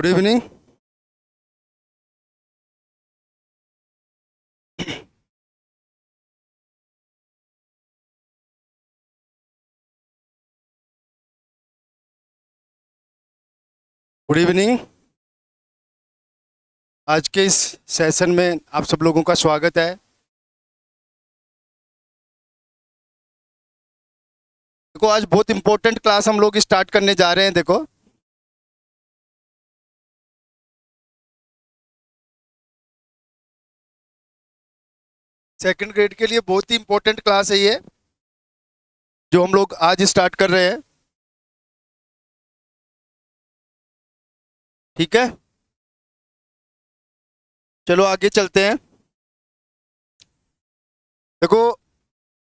Good evening. Good evening. आज के इस सेशन में आप सब लोगों का स्वागत है। देखो, आज बहुत इंपॉर्टेंट क्लास हम लोग स्टार्ट करने जा रहे हैं। देखो, सेकंड ग्रेड के लिए बहुत ही इंपॉर्टेंट क्लास है ये, जो हम लोग आज स्टार्ट कर रहे हैं। ठीक है, चलो आगे चलते हैं। देखो,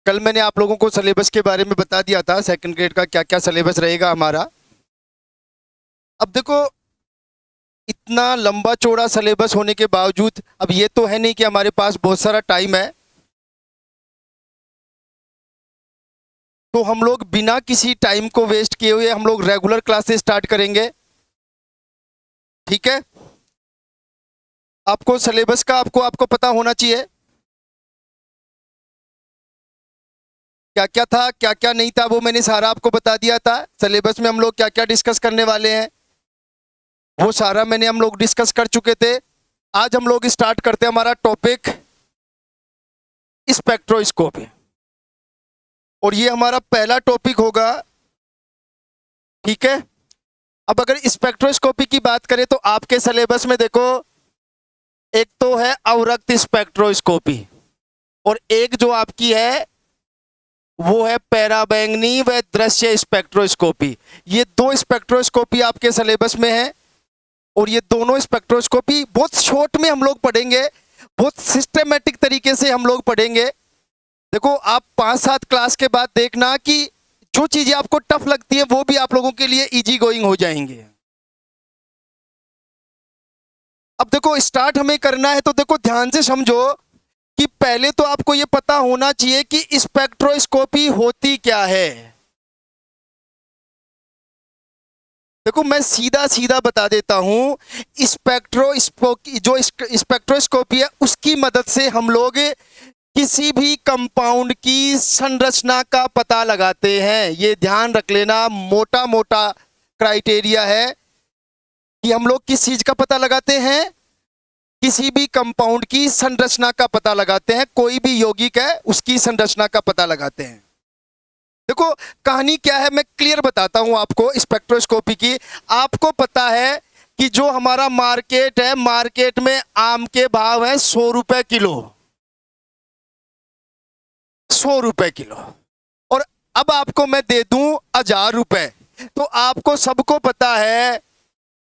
कल मैंने आप लोगों को सिलेबस के बारे में बता दिया था, सेकंड ग्रेड का क्या क्या सिलेबस रहेगा हमारा। अब देखो, इतना लंबा चौड़ा सिलेबस होने के बावजूद अब ये तो है नहीं कि हमारे पास बहुत सारा टाइम है, तो हम लोग बिना किसी टाइम को वेस्ट किए हुए हम लोग रेगुलर क्लासेस स्टार्ट करेंगे। ठीक है, आपको सिलेबस का आपको पता होना चाहिए, क्या क्या था क्या क्या नहीं था, वो मैंने सारा आपको बता दिया था। सिलेबस में हम लोग क्या क्या डिस्कस करने वाले हैं वो सारा हम लोग डिस्कस कर चुके थे। आज हम लोग स्टार्ट करते हैं हमारा टॉपिक स्पेक्ट्रोस्कोपी, और ये हमारा पहला टॉपिक होगा। ठीक है, अब अगर स्पेक्ट्रोस्कोपी की बात करें तो आपके सिलेबस में देखो, एक तो है अवरक्त स्पेक्ट्रोस्कोपी, और एक जो आपकी है वो है पैराबैंगनी व दृश्य स्पेक्ट्रोस्कोपी। ये दो स्पेक्ट्रोस्कोपी आपके सिलेबस में है, और ये दोनों स्पेक्ट्रोस्कोपी बहुत शॉर्ट में हम लोग पढ़ेंगे, बहुत सिस्टमेटिक तरीके से हम लोग पढ़ेंगे। देखो, आप 5-7 क्लास के बाद देखना कि जो चीजें आपको टफ लगती है वो भी आप लोगों के लिए इजी गोइंग हो जाएंगे। अब देखो, स्टार्ट हमें करना है तो देखो ध्यान से समझो कि पहले तो आपको ये पता होना चाहिए कि स्पेक्ट्रोस्कोपी होती क्या है। देखो, मैं सीधा सीधा बता देता हूं, स्पेक्ट्रोस्कोपी है उसकी मदद से हम लोग किसी भी कंपाउंड की संरचना का पता लगाते हैं। ये ध्यान रख लेना, मोटा मोटा क्राइटेरिया है कि हम लोग किस चीज का पता लगाते हैं, किसी भी कंपाउंड की संरचना का पता लगाते हैं। कोई भी यौगिक है उसकी संरचना का पता लगाते हैं। देखो, कहानी क्या है मैं क्लियर बताता हूं आपको स्पेक्ट्रोस्कोपी की। आपको पता है कि जो हमारा मार्केट है, मार्केट में आम के भाव है 100 रुपए किलो, 100 रुपए किलो, और अब आपको मैं दे दूं 1000 रुपए, तो आपको सबको पता है,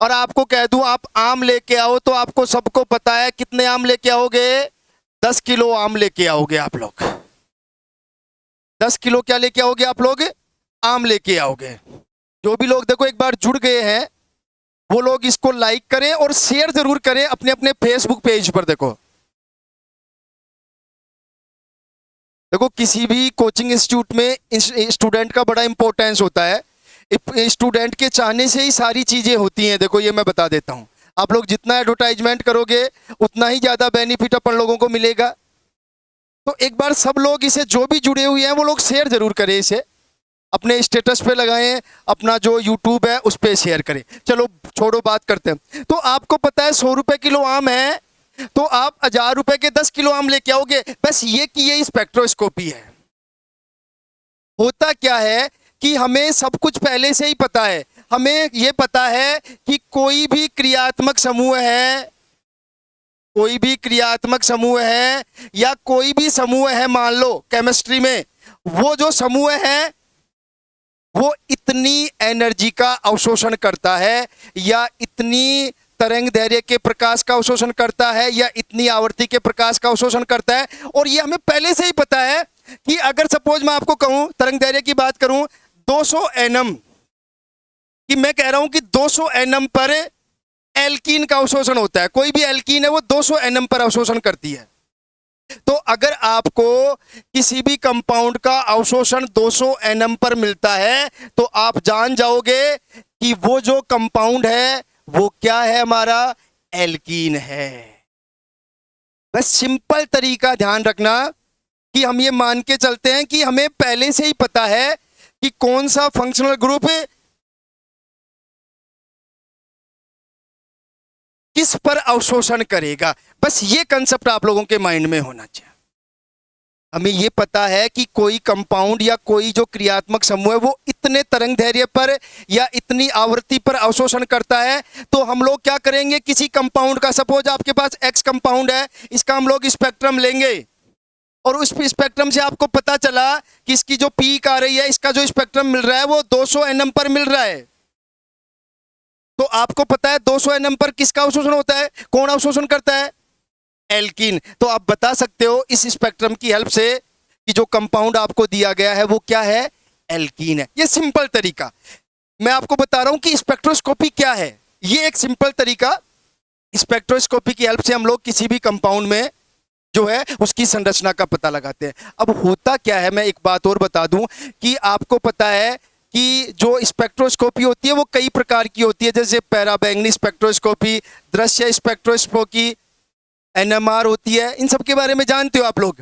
और आपको कह दूं आप आम लेके आओ, तो आपको सबको पता है कितने आम लेके आओगे, 10 किलो आम लेके आओगे आप लोग। 10 किलो क्या लेके आओगे आप लोग, आम लेके आओगे। जो भी लोग देखो एक बार जुड़ गए हैं वो लोग इसको लाइक करें और शेयर जरूर करें अपने अपने फेसबुक पेज पर। देखो, किसी भी कोचिंग इंस्टीट्यूट में स्टूडेंट का बड़ा इंपॉर्टेंस होता है। स्टूडेंट के चाहने से ही सारी चीजें होती हैं। देखो, ये मैं बता देता हूं, आप लोग जितना एडवर्टाइजमेंट करोगे उतना ही ज्यादा बेनिफिट अपन लोगों को मिलेगा। तो एक बार सब लोग इसे, जो भी जुड़े हुए हैं वो लोग शेयर जरूर करें, इसे अपने स्टेटस पे लगाएं, अपना जो यूट्यूब है उस पे शेयर करें। चलो छोड़ो, बात करते हैं। तो आपको पता है 100 रुपए किलो आम है, तो आप 1000 रुपए के 10 किलो आम लेके आओगे। बस ये कि ये स्पेक्ट्रोस्कोपी है। होता क्या है कि हमें सब कुछ पहले से ही पता है। हमें ये पता है कि कोई भी क्रियात्मक समूह है, कोई भी क्रियात्मक समूह है या कोई भी समूह है, मान लो केमिस्ट्री में, वो जो समूह है वो इतनी एनर्जी का अवशोषण करता है, या इतनी तरंग दैर्घ्य के प्रकाश का अवशोषण करता है, या इतनी आवर्ती के प्रकाश का अवशोषण करता है। और ये हमें पहले से ही पता है कि अगर सपोज मैं आपको कहूं, तरंग दैर्घ्य की बात करूं 200 एनएम कि मैं कह रहा हूं कि 200 एनएम पर एल्कीन का अवशोषण होता है। कोई भी एल्कीन है वो 200 एनएम पर अवशोषण करती है। तो अगर आपको किसी भी कंपाउंड का अवशोषण 200 एनएम पर मिलता है तो आप जान जाओगे कि वो जो कंपाउंड है वो क्या है हमारा, एल्कीन है। बस सिंपल तरीका ध्यान रखना कि हम ये मान के चलते हैं कि हमें पहले से ही पता है कि कौन सा फंक्शनल ग्रुप किस पर अवशोषण करेगा। बस ये कंसेप्ट आप लोगों के माइंड में होना चाहिए। हमें ये पता है कि कोई कंपाउंड या कोई जो क्रियात्मक समूह है वो इतने तरंग दैर्घ्य पर या इतनी आवृत्ति पर अवशोषण करता है, तो हम लोग क्या करेंगे, किसी कंपाउंड का, सपोज आपके पास एक्स कंपाउंड है, इसका हम लोग स्पेक्ट्रम लेंगे और उस स्पेक्ट्रम से आपको पता चला कि इसकी जो पीक आ रही है, इसका जो स्पेक्ट्रम मिल रहा है वो 200 nm पर मिल रहा है। तो आपको पता है 200 nm पर किसका अवशोषण होता है, कौन अवशोषण करता है, एल्कीन। तो आप बता सकते हो इस स्पेक्ट्रम की हेल्प से कि जो कंपाउंड आपको दिया गया है वो क्या है, एल्कीन है। ये सिंपल तरीका मैं आपको बता रहा हूं कि स्पेक्ट्रोस्कोपी क्या है। ये एक सिंपल तरीका, स्पेक्ट्रोस्कोपी की हेल्प से हम लोग किसी भी कंपाउंड में जो है उसकी संरचना का पता लगाते हैं। अब होता क्या है, मैं एक बात और बता दूं कि आपको पता है कि जो स्पेक्ट्रोस्कोपी होती है वो कई प्रकार की होती है, जैसे पैराबैंगनी स्पेक्ट्रोस्कोपी, दृश्य स्पेक्ट्रोस्कोपी, एनएमआर होती है। इन सब के बारे में जानते हो आप लोग।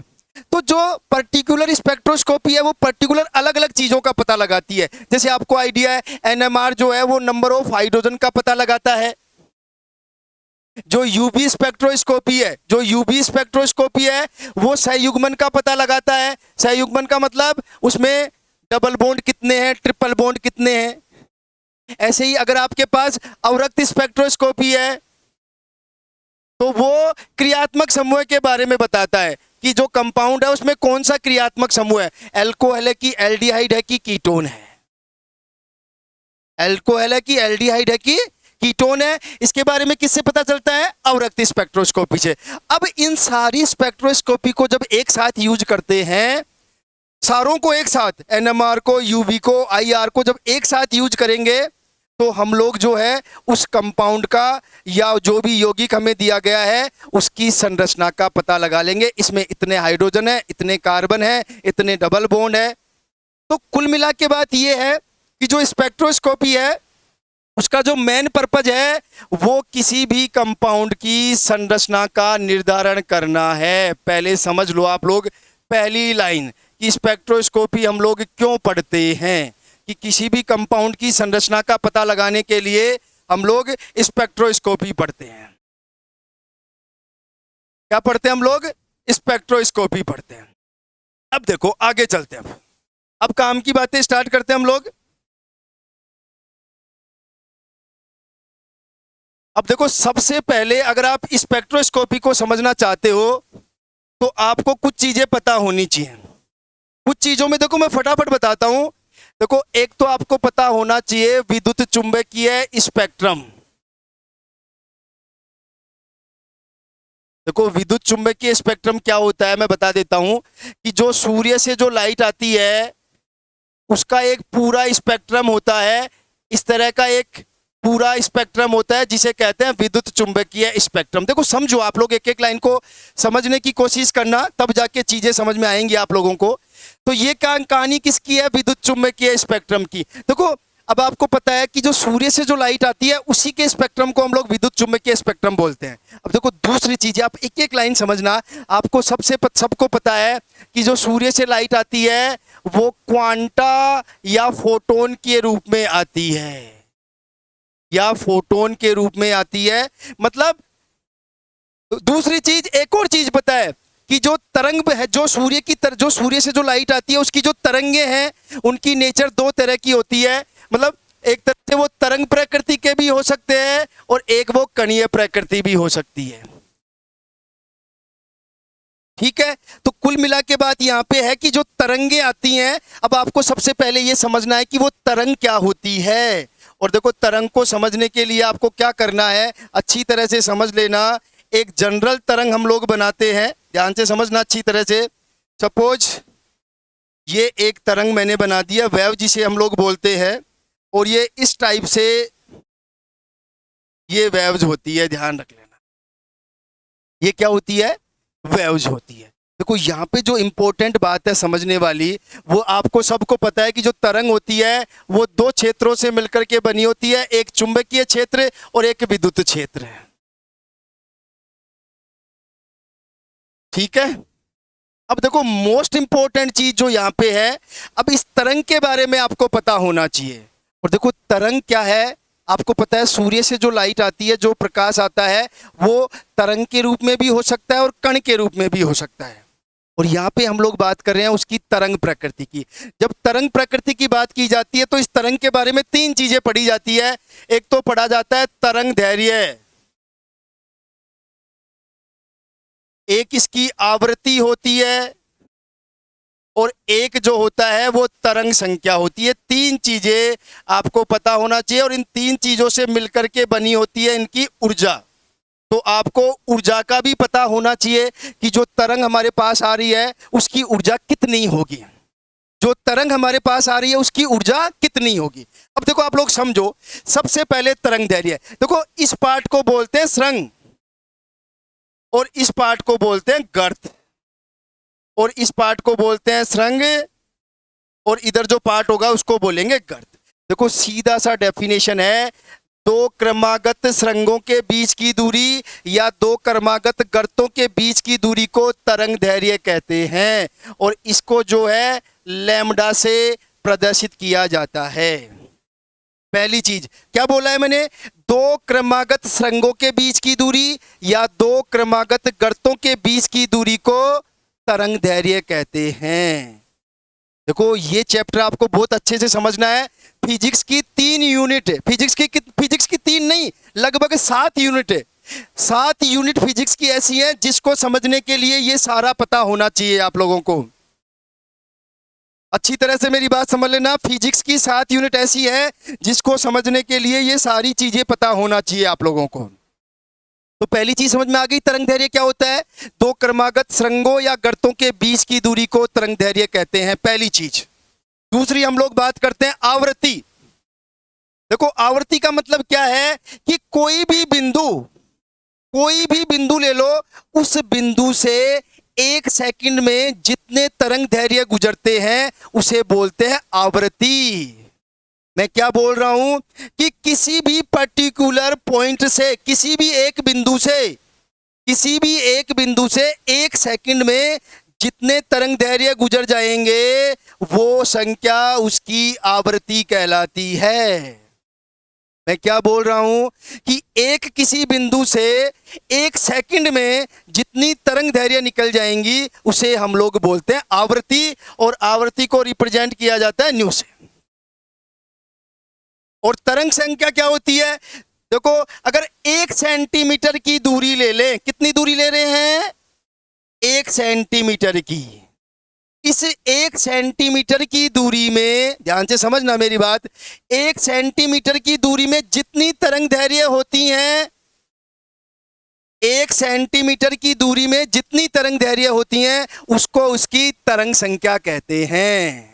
तो जो पर्टिकुलर स्पेक्ट्रोस्कोपी है वो पर्टिकुलर अलग अलग चीजों का पता लगाती है। जैसे आपको आइडिया है, एनएमआर जो है वो नंबर ऑफ हाइड्रोजन का पता लगाता है। जो यूवी स्पेक्ट्रोस्कोपी है, जो यूवी स्पेक्ट्रोस्कोपी है वो सहयुग्मन का पता लगाता है। सहयुग्मन का मतलब उसमें डबल बॉन्ड कितने हैं, ट्रिपल बॉन्ड कितने हैं। ऐसे ही अगर आपके पास अवरक्त स्पेक्ट्रोस्कोपी है तो वो क्रियात्मक समूह के बारे में बताता है कि जो कंपाउंड है उसमें कौन सा क्रियात्मक समूह है, एल्कोहल है कि एल्डिहाइड है कि कीटोन है, एल्कोहल है कि एल्डिहाइड है कि कीटोन है। इसके बारे में किससे पता चलता है, अवरक्त स्पेक्ट्रोस्कोपी से। अब इन सारी स्पेक्ट्रोस्कोपी को जब एक साथ यूज करते हैं, सारों को एक साथ, एनएमआर को, यूवी को, आईआर को जब एक साथ यूज करेंगे तो हम लोग जो है उस कंपाउंड का या जो भी यौगिक हमें दिया गया है उसकी संरचना का पता लगा लेंगे। इसमें इतने हाइड्रोजन है, इतने कार्बन है, इतने डबल बॉन्ड है। तो कुल मिला के बात यह है कि जो स्पेक्ट्रोस्कोपी है उसका जो मेन पर्पज है वो किसी भी कंपाउंड की संरचना का निर्धारण करना है। पहले समझ लो आप लोग पहली लाइन कि स्पेक्ट्रोस्कोपी हम लोग क्यों पढ़ते हैं, कि किसी भी कंपाउंड की संरचना का पता लगाने के लिए हम लोग स्पेक्ट्रोस्कोपी पढ़ते हैं। क्या पढ़ते हैं हम लोग, स्पेक्ट्रोस्कोपी पढ़ते हैं। अब देखो आगे चलते हैं, अब काम की बातें स्टार्ट करते हैं हम लोग। अब देखो सबसे पहले अगर आप स्पेक्ट्रोस्कोपी को समझना चाहते हो तो आपको कुछ चीजें पता होनी चाहिए। कुछ चीजों में देखो मैं फटाफट बताता हूं। देखो एक तो आपको पता होना चाहिए विद्युत चुंबकीय स्पेक्ट्रम। देखो विद्युत चुंबकीय स्पेक्ट्रम क्या होता है मैं बता देता हूं कि जो सूर्य से जो लाइट आती है उसका एक पूरा स्पेक्ट्रम होता है। इस तरह का एक पूरा स्पेक्ट्रम होता है जिसे कहते हैं विद्युत चुंबकीय स्पेक्ट्रम। देखो समझो आप लोग, एक एक लाइन को समझने की कोशिश करना, तब जाके चीजें समझ में आएंगी आप लोगों को। तो ये कहानी किसकी है, विद्युत चुंबकीय स्पेक्ट्रम की। देखो अब आपको पता है कि जो सूर्य से जो लाइट आती है उसी के स्पेक्ट्रम को हम लोग विद्युत चुंबकीय स्पेक्ट्रम बोलते हैं। अब देखो दूसरी चीज, आप एक एक लाइन समझना। आपको सबको पता है कि जो सूर्य से लाइट आती है वो क्वांटा या फोटोन के रूप में आती है, या फोटोन के रूप में आती है। मतलब दूसरी चीज, एक और चीज पता है कि जो तरंग है, जो सूर्य से जो लाइट आती है उसकी जो तरंगे हैं उनकी नेचर दो तरह की होती है। मतलब एक तरह से वो तरंग प्रकृति के भी हो सकते हैं और एक वो कणीय प्रकृति भी हो सकती है। ठीक है, तो कुल मिला के बात यहां पे है कि जो तरंगे आती हैं, अब आपको सबसे पहले ये समझना है कि वो तरंग क्या होती है। और देखो तरंग को समझने के लिए आपको क्या करना है, अच्छी तरह से समझ लेना। एक जनरल तरंग हम लोग बनाते हैं, ध्यान से समझना अच्छी तरह से। सपोज ये एक तरंग मैंने बना दिया, वेव जिसे हम लोग बोलते हैं, और ये इस टाइप से ये वेव्स होती है, ध्यान रख लेना। ये क्या होती है, वेव्स होती है। देखो यहाँ पे जो इम्पोर्टेंट बात है समझने वाली, वो आपको सबको पता है कि जो तरंग होती है वो दो क्षेत्रों से मिलकर के बनी होती है, एक चुंबकीय क्षेत्र और एक विद्युत क्षेत्र। ठीक है। अब देखो मोस्ट इंपॉर्टेंट चीज जो यहाँ पे है, अब इस तरंग के बारे में आपको पता होना चाहिए। और देखो तरंग क्या है, आपको पता है सूर्य से जो लाइट आती है, जो प्रकाश आता है, वो तरंग के रूप में भी हो सकता है और कण के रूप में भी हो सकता है। और यहाँ पे हम लोग बात कर रहे हैं उसकी तरंग प्रकृति की। जब तरंग प्रकृति की बात की जाती है तो इस तरंग के बारे में तीन चीजें पढ़ी जाती है। एक तो पढ़ा जाता है तरंग दैर्घ्य, एक इसकी आवृत्ति होती है, और एक जो होता है वो तरंग संख्या होती है। तीन चीजें आपको पता होना चाहिए और इन तीन चीजों से मिलकर के बनी होती है इनकी ऊर्जा। तो आपको ऊर्जा का भी पता होना चाहिए कि जो तरंग हमारे पास आ रही है उसकी ऊर्जा कितनी होगी, जो तरंग हमारे पास आ रही है उसकी ऊर्जा कितनी होगी। अब देखो आप लोग समझो, सबसे पहले तरंग दैर्घ्य। देखो इस पार्ट को बोलते हैं स्रंग, और इस पार्ट को बोलते हैं गर्त, और इस पार्ट को बोलते हैं स्रंग, और इधर जो पार्ट होगा उसको बोलेंगे गर्त। देखो सीधा सा डेफिनेशन है, दो क्रमागत स्रंगों के बीच की दूरी या दो क्रमागत गर्तों के बीच की दूरी को तरंग दैर्घ्य कहते हैं, और इसको जो है लैम्डा से प्रदर्शित किया जाता है। पहली चीज क्या बोला है मैंने, दो क्रमागत स्रंगों के बीच की दूरी या दो क्रमागत गर्तों के बीच की दूरी को तरंग दैर्घ्य कहते हैं। देखो ये चैप्टर आपको बहुत अच्छे से समझना है। फिजिक्स की 3 यूनिट, फिजिक्स की 3 नहीं, लगभग 7 यूनिट है। 7 यूनिट फिजिक्स की ऐसी है जिसको समझने के लिए ये सारा पता होना चाहिए आप लोगों को। अच्छी तरह से मेरी बात समझ लेना, फिजिक्स की 7 यूनिट ऐसी है जिसको समझने के लिए ये सारी चीजें पता होना चाहिए आप लोगों को। तो पहली चीज समझ में आ गई, तरंग दैर्घ्य क्या होता है, दो क्रमागत स्रंगों या गर्तों के बीच की दूरी को तरंग दैर्घ्य कहते हैं, पहली चीज। दूसरी हम लोग बात करते हैं आवृत्ति। देखो आवृत्ति का मतलब क्या है कि कोई भी बिंदु ले लो, उस बिंदु से 1 सेकंड में जितने तरंग दैर्घ्य गुजरते हैं उसे बोलते हैं आवृत्ति। मैं क्या बोल रहा हूं कि किसी भी पर्टिकुलर पॉइंट से, किसी भी एक बिंदु से 1 सेकंड में जितने तरंग दैर्घ्य गुजर जाएंगे वो संख्या उसकी आवृत्ति कहलाती है। मैं क्या बोल रहा हूं कि किसी बिंदु से 1 सेकंड में जितनी तरंग दैर्घ्य निकल जाएंगी उसे हम लोग बोलते हैं आवृत्ति, और आवृत्ति को रिप्रेजेंट किया जाता है न्यू से। और तरंग संख्या क्या होती है, देखो अगर 1 सेंटीमीटर की दूरी ले लें, कितनी दूरी ले रहे हैं, 1 सेंटीमीटर की, इस 1 सेंटीमीटर की दूरी में, ध्यान से समझना मेरी बात, 1 सेंटीमीटर की दूरी में जितनी तरंग दैर्घ्य होती हैं, 1 सेंटीमीटर की दूरी में जितनी तरंग दैर्घ्य होती हैं उसको उसकी तरंग संख्या कहते हैं।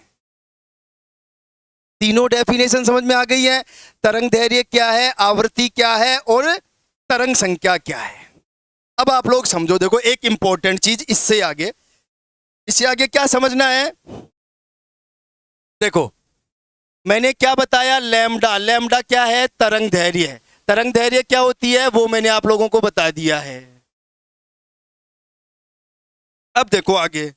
तीनों डेफिनेशन समझ में आ गई है, तरंग दैर्घ्य क्या है, आवृत्ति क्या है और तरंग संख्या क्या है। अब आप लोग समझो, देखो एक इंपॉर्टेंट चीज इससे आगे क्या समझना है। देखो मैंने क्या बताया, लैम्डा क्या है, तरंग दैर्घ्य है। तरंग दैर्घ्य क्या होती है वो मैंने आप लोगों को बता दिया है। अब देखो आगे,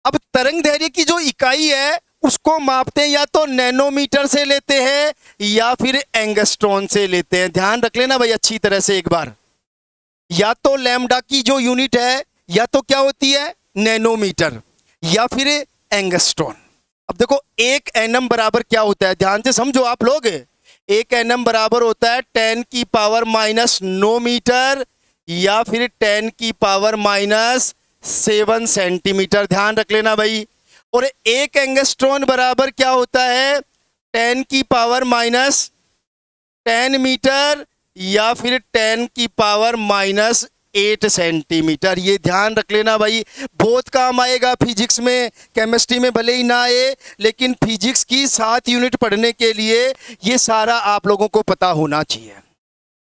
अब तरंग दैर्घ्य की जो इकाई है उसको मापते हैं या तो नैनोमीटर से लेते हैं या फिर एंगस्ट्रॉन से लेते हैं। ध्यान रख लेना भाई अच्छी तरह से एक बार, या तो लैम्डा की जो यूनिट है या तो क्या होती है नैनोमीटर या फिर एंगस्ट्रॉन। अब देखो 1 एनएम बराबर क्या होता है, ध्यान से समझो आप लोग, 1 एनएम बराबर होता है 10⁻⁹ मीटर या फिर 10⁻⁷ सेंटीमीटर। ध्यान रख लेना भाई। और 1 एंगस्ट्रॉन बराबर क्या होता है 10⁻⁻10 मीटर या फिर 10⁻⁻8 सेंटीमीटर। ये ध्यान रख लेना भाई, बहुत काम आएगा फिजिक्स में, केमिस्ट्री में भले ही ना आए, लेकिन फिजिक्स की 7 यूनिट पढ़ने के लिए ये सारा आप लोगों को पता होना चाहिए।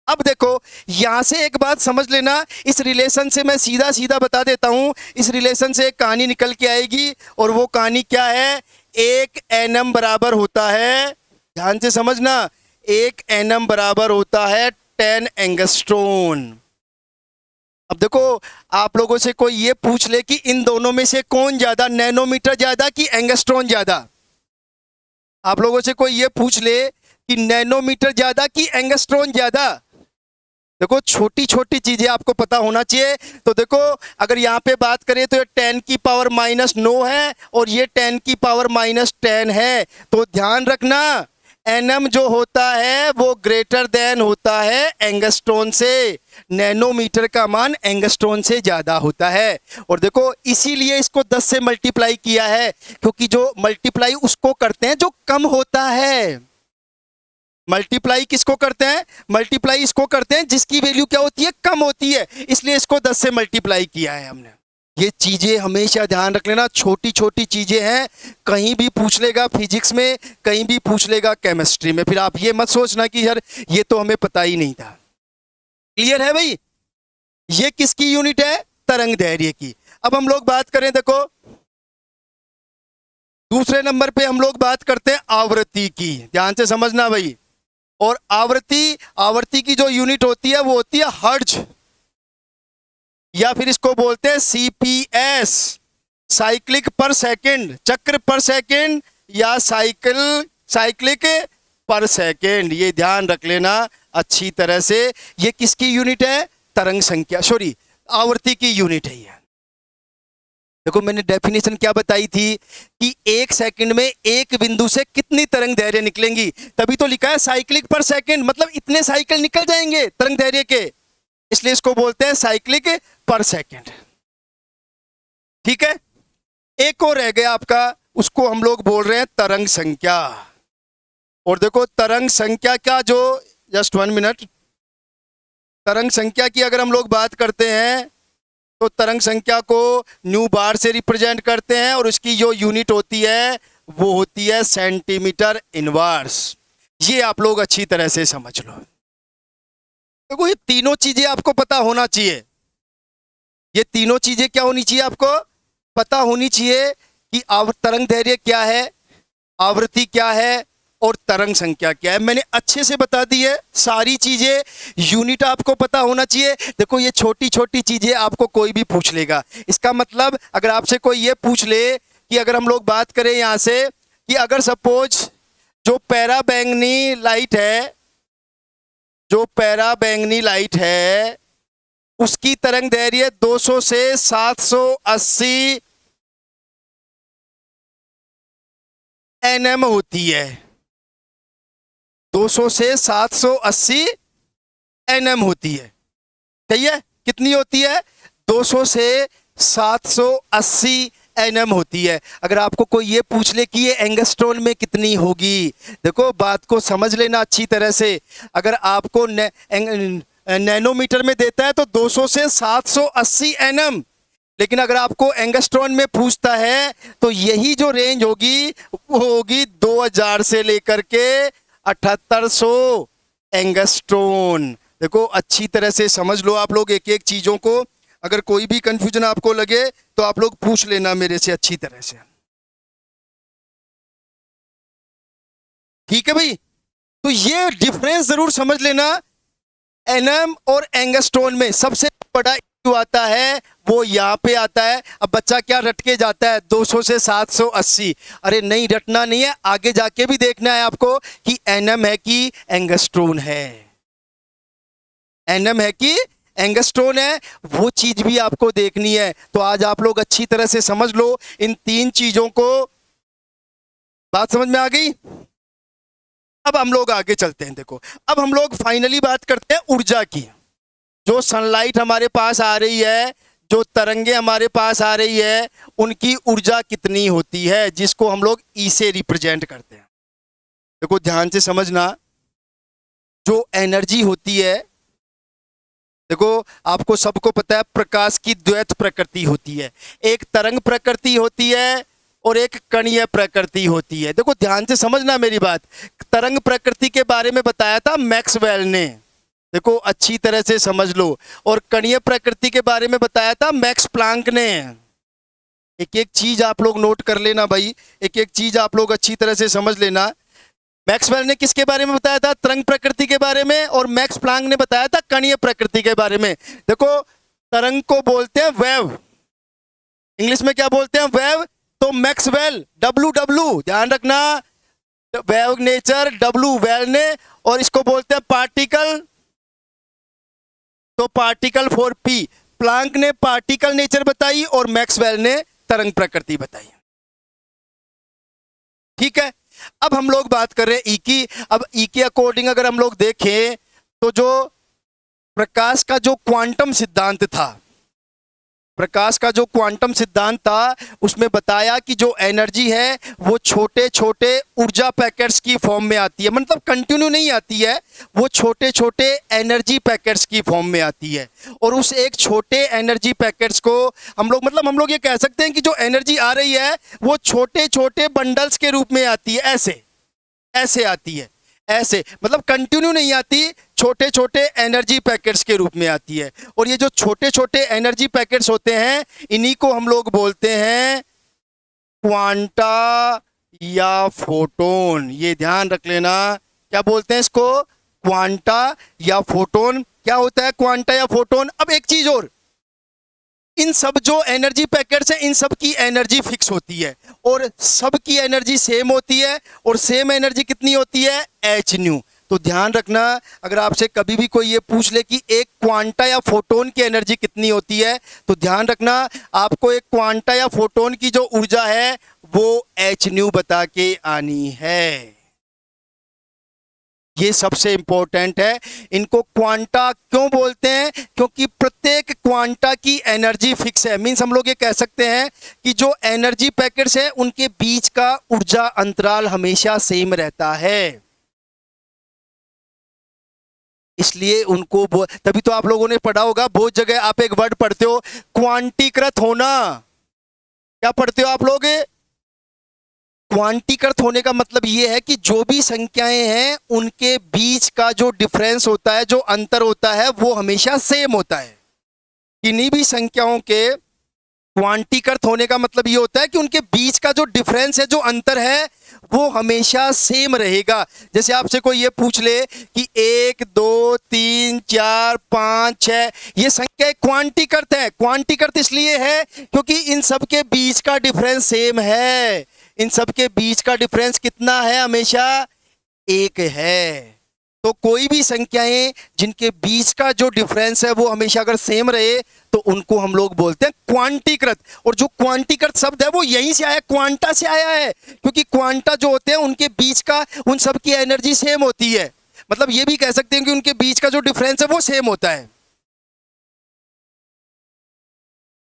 अब देखो यहां से एक बात समझ लेना, इस रिलेशन से मैं सीधा सीधा बता देता हूं, इस रिलेशन से एक कहानी निकल के आएगी और वो कहानी क्या है, एक एनम बराबर होता है, ध्यान से समझना, एक एनम बराबर होता है 10 एंगस्ट्रोन। अब देखो आप लोगों से कोई ये पूछ ले कि इन दोनों में से कौन ज्यादा, नैनोमीटर ज्यादा कि एंगस्ट्रॉन ज्यादा, आप लोगों से कोई ये पूछ ले कि नैनोमीटर ज्यादा कि एंगस्ट्रॉन ज्यादा, देखो छोटी छोटी चीजें आपको पता होना चाहिए। तो देखो अगर यहाँ पे बात करें तो ये 10 की पावर -9 है और ये 10 की पावर -10 है, तो ध्यान रखना एनम जो होता है वो ग्रेटर देन होता है एंगस्ट्रॉन से, नैनोमीटर का मान एंगस्ट्रॉन से ज्यादा होता है। और देखो इसीलिए इसको 10 से मल्टीप्लाई किया है, क्योंकि जो मल्टीप्लाई उसको करते हैं जो कम होता है। मल्टीप्लाई किसको करते हैं, मल्टीप्लाई इसको करते हैं जिसकी वैल्यू क्या होती है, कम होती है, इसलिए इसको 10 से मल्टीप्लाई किया है हमने। ये चीजें हमेशा ध्यान रख लेना, छोटी छोटी चीजें हैं, कहीं भी पूछ लेगा फिजिक्स में, कहीं भी पूछ लेगा केमिस्ट्री में, फिर आप ये मत सोचना कि यार ये तो हमें पता ही नहीं था। क्लियर है भाई, ये किसकी यूनिट है, तरंग दैर्घ्य की। अब हम लोग बात करें, देखो दूसरे नंबर पे हम लोग बात करते हैं आवृत्ति की, ध्यान से समझना भाई। और आवृत्ति की जो यूनिट होती है वो होती है हर्ट्ज, या फिर इसको बोलते हैं सीपीएस, साइक्लिक पर सेकंड, चक्र पर सेकंड या साइक्लिक पर सेकंड, ये ध्यान रख लेना अच्छी तरह से। ये किसकी यूनिट है, तरंग संख्या, सॉरी आवृत्ति की यूनिट है ये। देखो मैंने डेफिनेशन क्या बताई थी कि 1 सेकंड में एक बिंदु से कितनी तरंग दैर्घ्य निकलेंगी, तभी तो लिखा है साइक्लिक पर सेकंड, मतलब इतने साइकिल निकल जाएंगे तरंग दैर्घ्य के, इसलिए इसको बोलते हैं साइक्लिक पर सेकंड। ठीक है, एक और रह गया आपका, उसको हम लोग बोल रहे हैं तरंग संख्या। और देखो तरंग संख्या का जो, जस्ट 1 मिनट, तरंग संख्या की अगर हम लोग बात करते हैं तो तरंग संख्या को न्यू बार से रिप्रेजेंट करते हैं और उसकी जो यूनिट होती है वो होती है सेंटीमीटर इनवर्स। ये आप लोग अच्छी तरह से समझ लो। देखो ये तीनों चीजें आपको पता होना चाहिए, ये तीनों चीजें क्या होनी चाहिए, आपको पता होनी चाहिए कि तरंग दैर्घ्य क्या है, आवृत्ति क्या है और तरंग संख्या क्या है। मैंने अच्छे से बता दी है सारी चीजें, यूनिट आपको पता होना चाहिए। देखो ये छोटी छोटी चीजें आपको कोई भी पूछ लेगा, इसका मतलब अगर आपसे कोई ये पूछ ले कि अगर हम लोग बात करें यहां से कि अगर सपोज जो पैराबैंगनी लाइट है, जो पैराबैंगनी लाइट है उसकी तरंग दैर्घ्य 200 से 780 एनएम होती है, 200 से 780 एनएम होती है, सही है, कितनी होती है, 200 से 780 एनएम होती है। अगर आपको कोई ये पूछ ले कि ये एंगस्ट्रॉन में कितनी होगी, देखो बात को समझ लेना अच्छी तरह से। अगर आपको नैनोमीटर में देता है तो 200 से 780 एनएम, लेकिन अगर आपको एंगस्ट्रॉन में पूछता है तो यही जो रेंज होगी वो होगी 2000 से लेकर के 7800 एंगस्ट्रॉन। देखो अच्छी तरह से समझ लो आप लोग एक एक चीजों को, अगर कोई भी कंफ्यूजन आपको लगे तो आप लोग पूछ लेना मेरे से अच्छी तरह से, ठीक है भाई। तो ये डिफरेंस जरूर समझ लेना, एनएम और एंगस्ट्रॉन में सबसे बड़ा इशू आता है वो यहाँ पे आता है। अब बच्चा क्या रट के जाता है 200 से 780, अरे नहीं रटना नहीं है, आगे जाके भी देखना है आपको कि एनएम है कि एंगस्ट्रॉन है, एनएम है कि एंगस्ट्रॉन है, वो चीज भी आपको देखनी है। तो आज आप लोग अच्छी तरह से समझ लो इन तीन चीजों को, बात समझ में आ गई। अब हम लोग आगे चलते हैं। देखो अब हम लोग फाइनली बात करते हैं ऊर्जा की। जो सनलाइट हमारे पास आ रही है, जो तरंगे हमारे पास आ रही है, उनकी ऊर्जा कितनी होती है, जिसको हम लोग ई से रिप्रेजेंट करते हैं। देखो ध्यान से समझना, जो एनर्जी होती है, देखो आपको सबको पता है प्रकाश की द्वैत प्रकृति होती है, एक तरंग प्रकृति होती है और एक कणीय प्रकृति होती है। देखो ध्यान से समझना मेरी बात, तरंग प्रकृति के बारे में बताया था मैक्सवेल ने, देखो अच्छी तरह से समझ लो। और कणीय प्रकृति के बारे में बताया था मैक्स प्लांक ने। एक एक चीज आप लोग नोट कर लेना भाई, एक एक चीज आप लोग अच्छी तरह से समझ लेना। मैक्सवेल ने किसके बारे में बताया था? तरंग प्रकृति के बारे में। और मैक्स प्लांक ने बताया था कणीय प्रकृति के बारे में। देखो तरंग को बोलते हैं वेव, इंग्लिश में क्या बोलते हैं? वेव। तो मैक्सवेल डब्लू डब्लू ध्यान रखना, वेव नेचर, डब्लू वेल ने, और इसको बोलते हैं पार्टिकल, तो पार्टिकल फॉर पी। प्लांक ने पार्टिकल नेचर बताई और मैक्सवेल ने तरंग प्रकृति बताई। ठीक है, अब हम लोग बात कर रहे हैं ई की। अब ई के अकॉर्डिंग अगर हम लोग देखें तो जो प्रकाश का जो क्वांटम सिद्धांत था, प्रकाश का जो क्वांटम सिद्धांत था उसमें बताया कि जो एनर्जी है वो छोटे छोटे ऊर्जा पैकेट्स की फॉर्म में आती है, मतलब कंटिन्यू नहीं आती है, वो छोटे छोटे एनर्जी पैकेट्स की फॉर्म में आती है। और उस एक छोटे एनर्जी पैकेट्स को हम लोग ये कह सकते हैं कि जो एनर्जी आ रही है वो छोटे छोटे बंडल्स के रूप में आती है, ऐसे ऐसे आती है, ऐसे मतलब कंटिन्यू नहीं आती, छोटे छोटे एनर्जी पैकेट्स के रूप में आती है। और ये जो छोटे छोटे एनर्जी पैकेट्स होते हैं इन्हीं को हम लोग बोलते हैं क्वांटा या फोटोन। ये ध्यान रख लेना, क्या बोलते हैं इसको? क्वांटा या फोटोन। क्या होता है क्वांटा या फोटोन? अब एक चीज और, इन सब जो एनर्जी पैकेट्स हैं इन सब की एनर्जी फिक्स होती है और सब की एनर्जी सेम होती है। और सेम एनर्जी कितनी होती है? H new. तो ध्यान रखना, अगर आपसे कभी भी कोई ये पूछ ले कि एक क्वांटा या फोटोन की एनर्जी कितनी होती है, तो ध्यान रखना आपको एक क्वांटा या फोटोन की जो ऊर्जा है वो एच न्यू बता के आनी है। ये सबसे इंपॉर्टेंट है। इनको क्वांटा क्यों बोलते हैं? क्योंकि प्रत्येक क्वांटा की एनर्जी फिक्स है। मींस हम लोग ये कह सकते हैं कि जो एनर्जी पैकेट्स है उनके बीच का ऊर्जा अंतराल हमेशा सेम रहता है, इसलिए उनको तभी तो आप लोगों ने पढ़ा होगा बहुत जगह, आप एक वर्ड पढ़ते हो क्वांटीकृत होना। क्या पढ़ते हो आप लोग? क्वांटीकृत होने का मतलब ये है कि जो भी संख्याएं हैं उनके बीच का जो डिफरेंस होता है, जो अंतर होता है वो हमेशा सेम होता है। किन्हीं भी संख्याओं के क्वांटीकृत होने का मतलब ये होता है कि उनके बीच का जो डिफरेंस है, जो अंतर है वो हमेशा सेम रहेगा। जैसे आपसे कोई ये पूछ ले कि 1 2 3 4 5 6 ये संख्या क्वांटीकृत है। क्वांटीकृत इसलिए है क्योंकि इन सब के बीच का डिफरेंस सेम है। इन सब के बीच का डिफरेंस कितना है? हमेशा 1 है। तो कोई भी संख्याएं जिनके बीच का जो डिफरेंस है वो हमेशा अगर सेम रहे तो उनको हम लोग बोलते हैं क्वांटीकृत। और जो क्वांटीकृत शब्द है वो यहीं से आया, क्वांटा से आया है, क्योंकि क्वांटा जो होते हैं उनके बीच का उन सब की एनर्जी सेम होती है। मतलब ये भी कह सकते हैं कि उनके बीच का जो डिफरेंस है वो सेम होता है,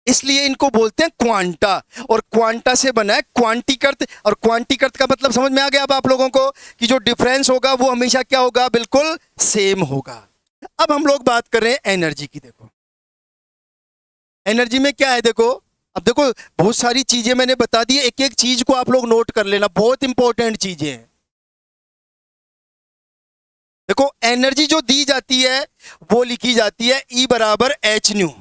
इसलिए इनको बोलते हैं क्वांटा। और क्वांटा से बना है क्वांटीकृत। और क्वांटीकृत का मतलब समझ में आ गया अब आप लोगों को कि जो डिफरेंस होगा वो हमेशा क्या होगा? बिल्कुल सेम होगा। अब हम लोग बात कर रहे हैं एनर्जी की। देखो एनर्जी में क्या है, देखो अब देखो बहुत सारी चीजें मैंने बता दी, एक एक चीज को आप लोग नोट कर लेना, बहुत इंपॉर्टेंट चीजें हैं। देखो एनर्जी जो दी जाती है वो लिखी जाती है E बराबर एच न्यू।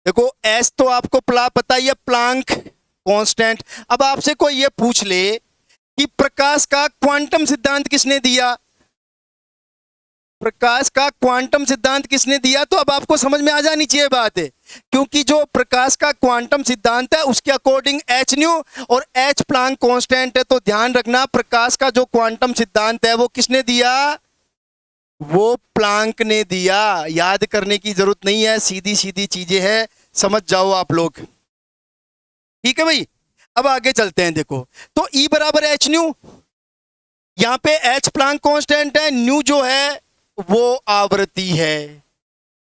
देखो एस तो आपको पता ही है, प्लांक कांस्टेंट। अब आपसे कोई ये पूछ ले कि प्रकाश का क्वांटम सिद्धांत किसने दिया, प्रकाश का क्वांटम सिद्धांत किसने दिया, तो अब आपको समझ में आ जानी चाहिए बात है। क्योंकि जो प्रकाश का क्वांटम सिद्धांत है उसके अकॉर्डिंग एच न्यू और एच प्लांक कांस्टेंट है। तो ध्यान रखना प्रकाश का जो क्वांटम सिद्धांत है वो किसने दिया? वो प्लांक ने दिया। याद करने की जरूरत नहीं है, सीधी सीधी चीजें हैं, समझ जाओ आप लोग। ठीक है भाई, अब आगे चलते हैं। देखो तो E बराबर एच न्यू, यहां पे एच प्लांक कांस्टेंट है, न्यू जो है वो आवृत्ति है।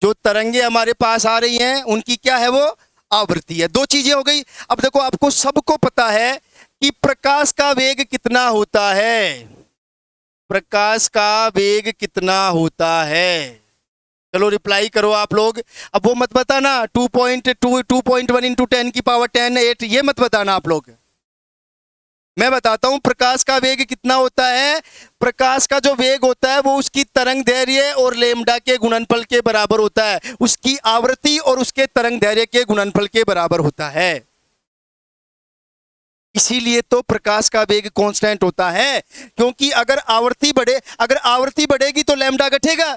जो तरंगे हमारे पास आ रही हैं उनकी क्या है? वो आवृत्ति है। दो चीजें हो गई। अब देखो आपको सबको पता है कि प्रकाश का वेग कितना होता है, प्रकाश का वेग कितना होता है? चलो रिप्लाई करो आप लोग। अब वो मत बताना 2.1 इंटू 10 की पावर 10 8, ये मत बताना आप लोग। मैं बताता हूं प्रकाश का वेग कितना होता है। प्रकाश का जो वेग होता है वो उसकी तरंग दैर्घ्य और लैम्डा के गुणनफल के बराबर होता है। उसकी आवृत्ति और उसके तरंग दैर्घ्य के गुणनफल के बराबर होता है। इसीलिए तो प्रकाश का वेग कांस्टेंट होता है, क्योंकि अगर आवृत्ति बढ़ेगी तो लैम्डा घटेगा,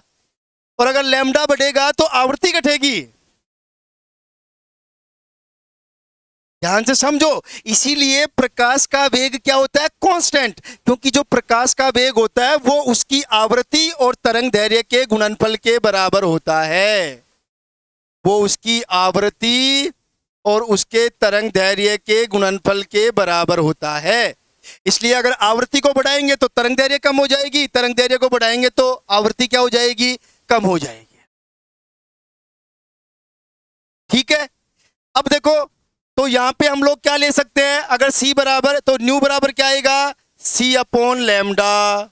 और अगर लैम्डा बढ़ेगा तो आवृत्ति घटेगी। ध्यान से समझो। इसीलिए प्रकाश का वेग क्या होता है? कांस्टेंट। क्योंकि जो प्रकाश का वेग होता है वो उसकी आवृत्ति और तरंग दैर्घ्य के गुणनफल के बराबर होता है। वो उसकी आवृत्ति और उसके तरंग दैर्घ्य के गुणनफल के बराबर होता है। इसलिए अगर आवृत्ति को बढ़ाएंगे तो तरंग दैर्घ्य कम हो जाएगी, तरंग दैर्घ्य को बढ़ाएंगे तो आवृत्ति क्या हो जाएगी? कम हो जाएगी। ठीक है। अब देखो, तो यहां पे हम लोग क्या ले सकते हैं? अगर C बराबर, तो न्यू बराबर क्या आएगा? C upon lambda.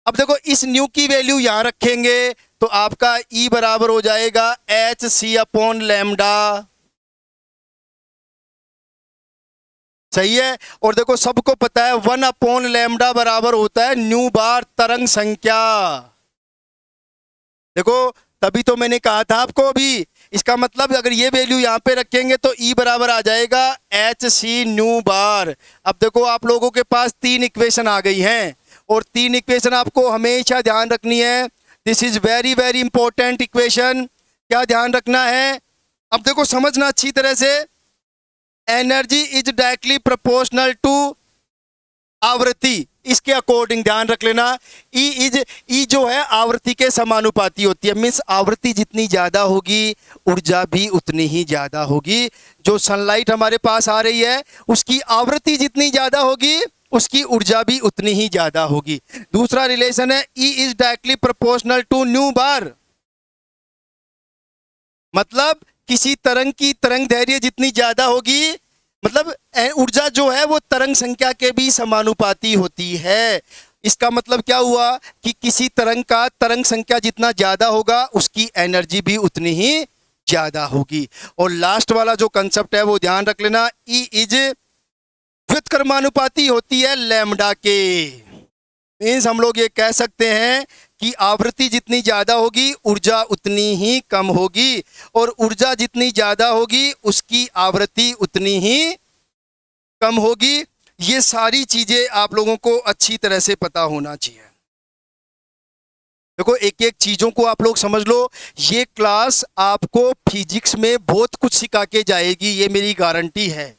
अब देखो इस न्यू की वैल्यू यहां रखेंगे तो आपका E बराबर हो जाएगा HC अपॉन लैम्डा। सही है। और देखो सबको पता है 1 अपॉन लैम्डा बराबर होता है न्यू बार तरंग संख्या। देखो तभी तो मैंने कहा था आपको अभी, इसका मतलब अगर ये वैल्यू यहां पे रखेंगे तो E बराबर आ जाएगा HC न्यू बार। अब देखो आप लोगों के पास 3 इक्वेशन आ गई हैं, और 3 इक्वेशन आपको हमेशा ध्यान रखनी है। This is very very important equation. क्या ध्यान रखना है? अब देखो समझना अच्छी तरह से। Energy is directly proportional to आवृत्ति, इसके अकॉर्डिंग ध्यान रख लेना। ई जो है आवृत्ति के समानुपाती होती है। मीन्स आवृत्ति जितनी ज्यादा होगी ऊर्जा भी उतनी ही ज्यादा होगी। जो सनलाइट हमारे पास आ रही है उसकी आवृत्ति जितनी ज्यादा होगी उसकी ऊर्जा भी उतनी ही ज्यादा होगी। दूसरा रिलेशन है E is directly proportional to nu bar. मतलब किसी तरंग की तरंग दैर्घ्य जितनी ज्यादा होगी, मतलब ऊर्जा जो है वो तरंग संख्या के भी समानुपाती होती है। इसका मतलब क्या हुआ कि किसी तरंग का तरंग संख्या जितना ज्यादा होगा उसकी एनर्जी भी उतनी ही ज्यादा होगी। और लास्ट वाला जो कंसेप्ट है वो ध्यान रख लेना, ई इज व्युत्क्रमानुपाती होती है लैम्डा के। मीन्स हम लोग ये कह सकते हैं कि आवृत्ति जितनी ज्यादा होगी ऊर्जा उतनी ही कम होगी, और ऊर्जा जितनी ज्यादा होगी उसकी आवृत्ति उतनी ही कम होगी। ये सारी चीजें आप लोगों को अच्छी तरह से पता होना चाहिए। देखो एक एक चीजों को आप लोग समझ लो। ये क्लास आपको फिजिक्स में बहुत कुछ सिखा के जाएगी, ये मेरी गारंटी है।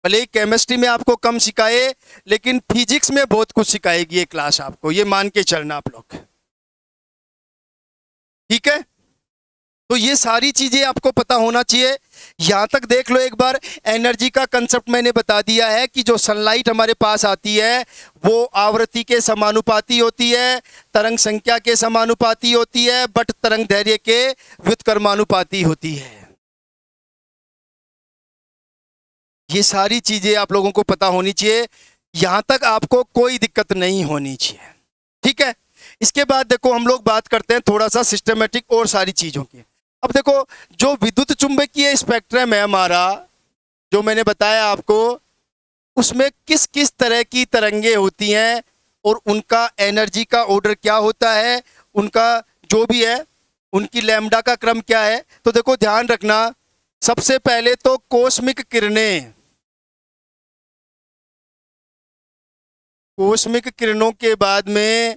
भले ही केमिस्ट्री में आपको कम सिखाए लेकिन फिजिक्स में बहुत कुछ सिखाएगी ये क्लास आपको, ये मान के चलना आप लोग। ठीक है। तो ये सारी चीजें आपको पता होना चाहिए। यहां तक देख लो एक बार। एनर्जी का कंसेप्ट मैंने बता दिया है कि जो सनलाइट हमारे पास आती है वो आवृत्ति के समानुपाती होती है, तरंग संख्या के समानुपाती होती है, बट तरंग दैर्घ्य के व्युत्क्रमानुपाती होती है। ये सारी चीजें आप लोगों को पता होनी चाहिए। यहां तक आपको कोई दिक्कत नहीं होनी चाहिए। ठीक है। इसके बाद देखो हम लोग बात करते हैं थोड़ा सा सिस्टमेटिक और सारी चीजों की। अब देखो जो विद्युत चुंबकीय स्पेक्ट्रम है हमारा, जो मैंने बताया आपको, उसमें किस किस तरह की तरंगे होती हैं और उनका एनर्जी का ऑर्डर क्या होता है, उनका जो भी है उनकी लैम्डा का क्रम क्या है। तो देखो ध्यान रखना, सबसे पहले तो कोस्मिक किरणें, कोस्मिक किरणों के बाद में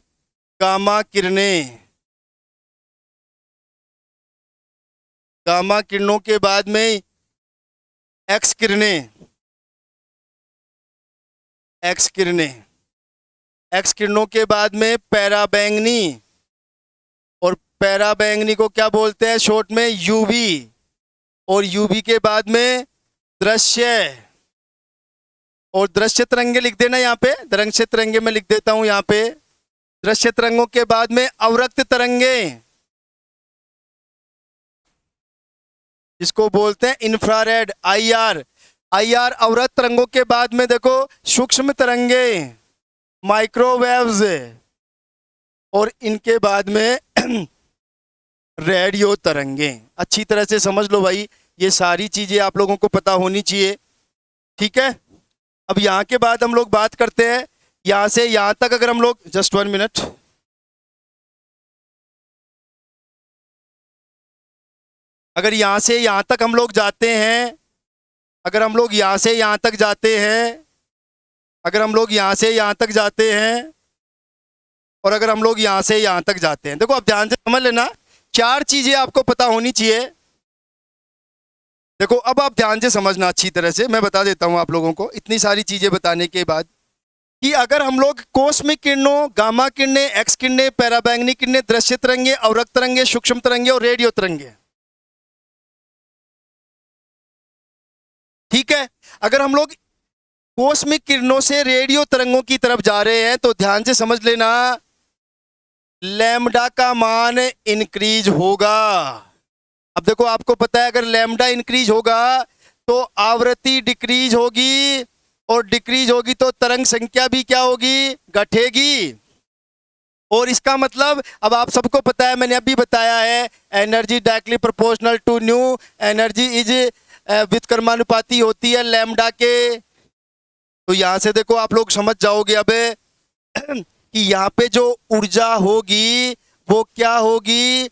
गामा किरणें, गामा किरणों के बाद में एक्स किरणें, एक्स किरणें, एक्स किरणों के बाद में पैराबैंगनी, और पैराबैंगनी को क्या बोलते हैं शॉर्ट में? यूवी। और यूवी के बाद में दृश्य, और दृश्य तरंगे लिख देना यहाँ पे, दृश्य तरंगे मैं लिख देता हूं यहाँ पे। दृश्य तरंगों के बाद में अवरक्त तरंगे, जिसको बोलते हैं इंफ्रारेड, आईआर। आईआर अवरक्त तरंगों के बाद में देखो सूक्ष्म तरंगे, माइक्रोवेव्स, और इनके बाद में रेडियो तरंगे। अच्छी तरह से समझ लो भाई, ये सारी चीजें आप लोगों को पता होनी चाहिए। ठीक है। अब यहाँ के बाद हम लोग बात करते हैं, यहाँ से यहाँ तक अगर हम लोग, जस्ट 1 मिनट, अगर यहाँ से यहाँ तक हम लोग जाते हैं, अगर हम लोग यहाँ से यहाँ तक जाते हैं, अगर हम लोग यहाँ से यहाँ तक जाते हैं, और अगर हम लोग यहाँ से यहाँ तक जाते हैं, देखो अब ध्यान से समझ लेना, 4 चीजें आपको पता होनी चाहिए। देखो अब आप ध्यान से समझना अच्छी तरह से, मैं बता देता हूँ आप लोगों को इतनी सारी चीजें बताने के बाद, कि अगर हम लोग कोस्मिक किरणों, गामा किरणें, एक्स किरणें, पैराबैंगनी किरणें, दृश्य तरंगे, अवरक्त तरंगे, सूक्ष्म तरंगे और रेडियो तरंगे, ठीक है, अगर हम लोग कोस्मिक किरणों से रेडियो तरंगों की तरफ जा रहे हैं तो ध्यान से समझ लेना, लैम्डा का मान इंक्रीज होगा। अब देखो आपको पता है, अगर लैम्डा इंक्रीज होगा तो आवृत्ति डिक्रीज होगी, और डिक्रीज होगी तो तरंग संख्या भी क्या होगी, घटेगी। और इसका मतलब अब आप सबको पता है, मैंने अभी बताया है, energy directly proportional to nu energy is व्युत्क्रमानुपाती होती है लैम्डा के। तो यहां से देखो आप लोग समझ जाओगे अब कि यहाँ पे जो ऊर्जा होगी वो क्या होगी,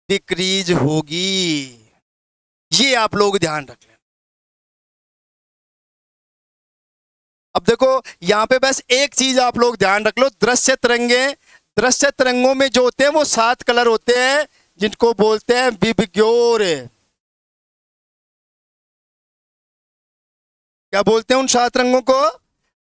डिक्रीज होगी। ये आप लोग ध्यान रख लें। अब देखो यहाँ पे बस एक चीज आप लोग ध्यान रख लो, दृश्य तरंगे, दृश्य तरंगों में जो होते हैं वो 7 कलर होते हैं, जिनको बोलते हैं विबग्योर। क्या बोलते हैं उन 7 रंगों को,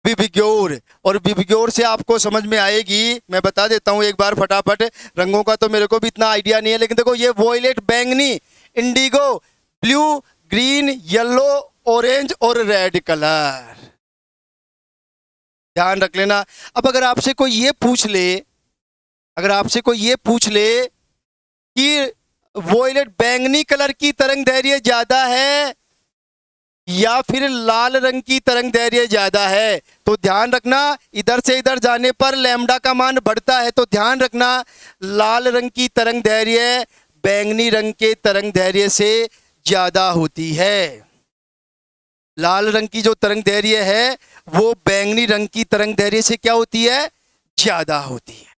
विबग्योर। और विबग्योर से आपको समझ में आएगी, मैं बता देता हूं एक बार फटाफट, रंगों का तो मेरे को भी इतना आइडिया नहीं है, लेकिन देखो ये वॉयलेट, बैंगनी, Indigo, blue, green, yellow, orange और रेड कलर, ध्यान रख लेना। अब अगर आपसे कोई ये पूछ ले, अगर आपसे कोई ये पूछ ले कि वॉयलेट बैंगनी कलर की तरंग दैर्घ्य ज्यादा है या फिर लाल रंग की तरंग दैर्घ्य ज्यादा है, तो ध्यान रखना इधर से इधर जाने पर लैम्डा का मान बढ़ता है। तो ध्यान रखना लाल रंग की तरंग दैर्घ्य बैंगनी रंग के तरंग दैर्घ्य से ज्यादा होती है। लाल रंग की जो तरंग दैर्घ्य है वो बैंगनी रंग की तरंग दैर्घ्य से क्या होती है, ज्यादा होती है।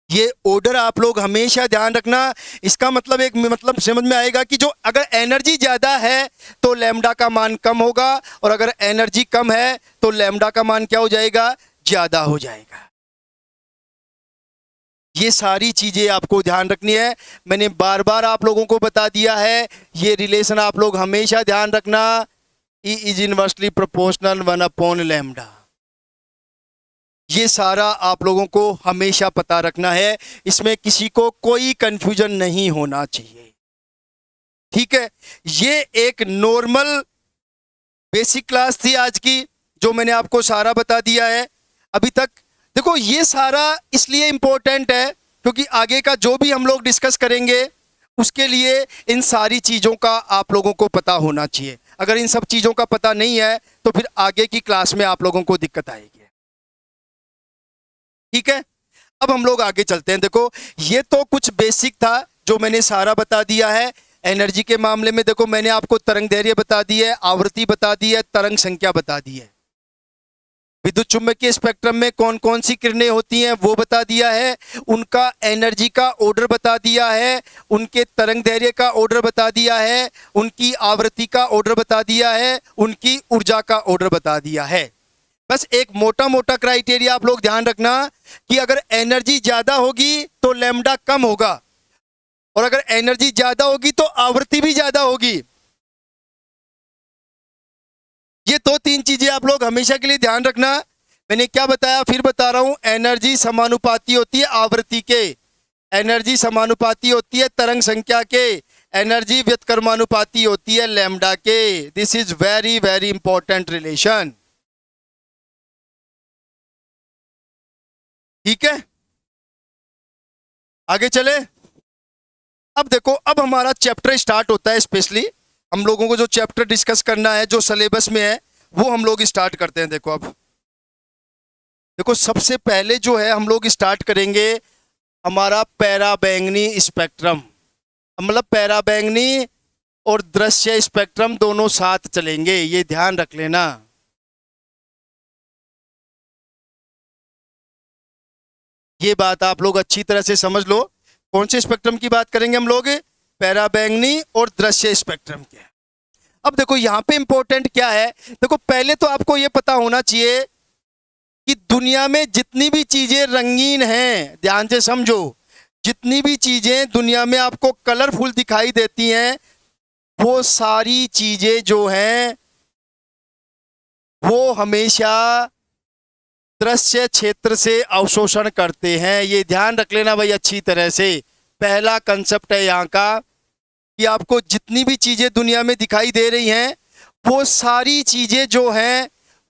ये ऑर्डर आप लोग हमेशा ध्यान रखना। इसका मतलब एक मतलब समझ में आएगा कि जो अगर एनर्जी ज्यादा है तो लैम्डा का मान कम होगा, और अगर एनर्जी कम है तो लैम्डा का मान क्या हो जाएगा, ज्यादा हो जाएगा। ये सारी चीजें आपको ध्यान रखनी है, मैंने बार बार आप लोगों को बता दिया है। ये रिलेशन आप लोग हमेशा ध्यान रखना, E इज इनवर्सली प्रोपोर्शनल 1/लैम्डा। ये सारा आप लोगों को हमेशा पता रखना है, इसमें किसी को कोई कंफ्यूजन नहीं होना चाहिए, ठीक है। ये एक नॉर्मल बेसिक क्लास थी आज की, जो मैंने आपको सारा बता दिया है अभी तक। देखो ये सारा इसलिए इंपॉर्टेंट है क्योंकि आगे का जो भी हम लोग डिस्कस करेंगे उसके लिए इन सारी चीज़ों का आप लोगों को पता होना चाहिए। अगर इन सब चीज़ों का पता नहीं है तो फिर आगे की क्लास में आप लोगों को दिक्कत आएगी, ठीक है। अब हम लोग आगे चलते हैं। देखो ये तो कुछ बेसिक था जो मैंने सारा बता दिया है। एनर्जी के मामले में देखो मैंने आपको तरंग दैर्घ्य बता दी है, आवृत्ति बता दी है, तरंग संख्या बता दी है। विद्युत चुम्बकीय स्पेक्ट्रम में कौन कौन सी किरणें होती हैं वो बता दिया है, उनका एनर्जी का ऑर्डर बता दिया है, उनके तरंग दैर्घ्य का ऑर्डर बता दिया है, उनकी आवृत्ति का ऑर्डर बता दिया है, उनकी ऊर्जा का ऑर्डर बता दिया है। बस एक मोटा मोटा क्राइटेरिया आप लोग ध्यान रखना कि अगर एनर्जी ज्यादा होगी तो लैम्डा कम होगा, और अगर एनर्जी ज्यादा होगी तो आवृत्ति भी ज्यादा होगी। ये तो 3 चीजें आप लोग हमेशा के लिए ध्यान रखना। मैंने क्या बताया फिर बता रहा हूं, एनर्जी समानुपाती होती है आवृत्ति के, एनर्जी समानुपाती होती है तरंग संख्या के, एनर्जी व्युत्क्रमानुपाती होती है लैम्डा के। This is very very important relation, ठीक है। आगे चले। अब देखो अब हमारा चैप्टर स्टार्ट होता है, स्पेशली हम लोगों को जो चैप्टर डिस्कस करना है जो सिलेबस में है वो हम लोग स्टार्ट करते हैं। देखो अब देखो सबसे पहले जो है हम लोग स्टार्ट करेंगे हमारा पैराबैंगनी स्पेक्ट्रम, मतलब पैराबैंगनी और दृश्य स्पेक्ट्रम दोनों साथ चलेंगे, ये ध्यान रख लेना। ये बात आप लोग अच्छी तरह से समझ लो। कौन से स्पेक्ट्रम की बात करेंगे हम लोग? पैराबैंगनी और दृश्य स्पेक्ट्रम के। अब देखो यहाँ पे इंपॉर्टेंट क्या है, देखो पहले तो आपको ये पता होना चाहिए कि दुनिया में जितनी भी चीजें रंगीन हैं, ध्यान से समझो, जितनी भी चीजें दुनिया में आपको कलरफुल दिखाई देती हैं, वो सारी चीजें जो हैं वो हमेशा दृश्य क्षेत्र से अवशोषण करते हैं। ये ध्यान रख लेना भाई अच्छी तरह से। पहला कंसेप्ट है यहाँ का कि आपको जितनी भी चीजें दुनिया में दिखाई दे रही हैं, वो सारी चीजें जो हैं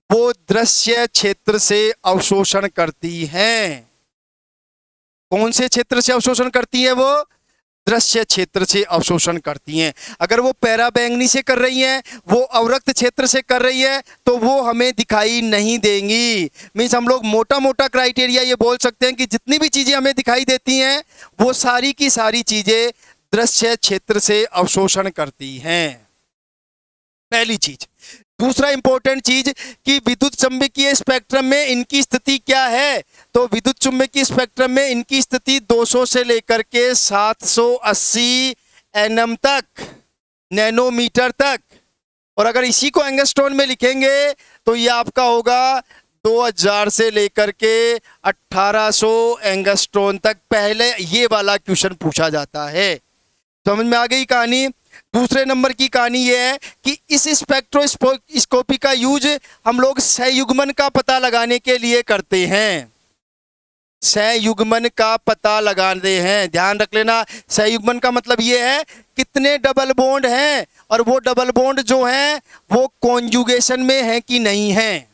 वो दृश्य क्षेत्र से अवशोषण करती हैं। कौन से क्षेत्र से अवशोषण करती है? वो दृश्य क्षेत्र से अवशोषण करती हैं। अगर वो पैराबैंगनी से कर रही हैं, वो अवरक्त क्षेत्र से कर रही है, तो वो हमें दिखाई नहीं देंगी। मीन्स हम लोग मोटा मोटा क्राइटेरिया ये बोल सकते हैं कि जितनी भी चीजें हमें दिखाई देती हैं वो सारी की सारी चीजें दृश्य क्षेत्र से अवशोषण करती हैं, पहली चीज। दूसरा इंपॉर्टेंट चीज कि विद्युत चुंबकीय स्पेक्ट्रम में इनकी स्थिति क्या है, तो विद्युत चुंबकीय स्पेक्ट्रम में इनकी स्थिति 200 से लेकर के 780 एनएम तक, नैनोमीटर तक। और अगर इसी को एंगस्ट्रॉन में लिखेंगे तो ये आपका होगा 2000 से लेकर के 1800 एंगस्ट्रॉन तक। पहले ये वाला क्वेश्चन पूछा जाता है। समझ में आ गई कहानी? दूसरे नंबर की कहानी ये है कि इस स्पेक्ट्रोस्कोपी का यूज हम लोग सहयुग्मन का पता लगाने के लिए करते हैं। सहयुग्मन का पता लगाते हैं, ध्यान रख लेना। सहयुग्मन का मतलब ये है कितने डबल बॉन्ड हैं और वो डबल बॉन्ड जो हैं वो कॉन्जुगेशन में है कि नहीं है,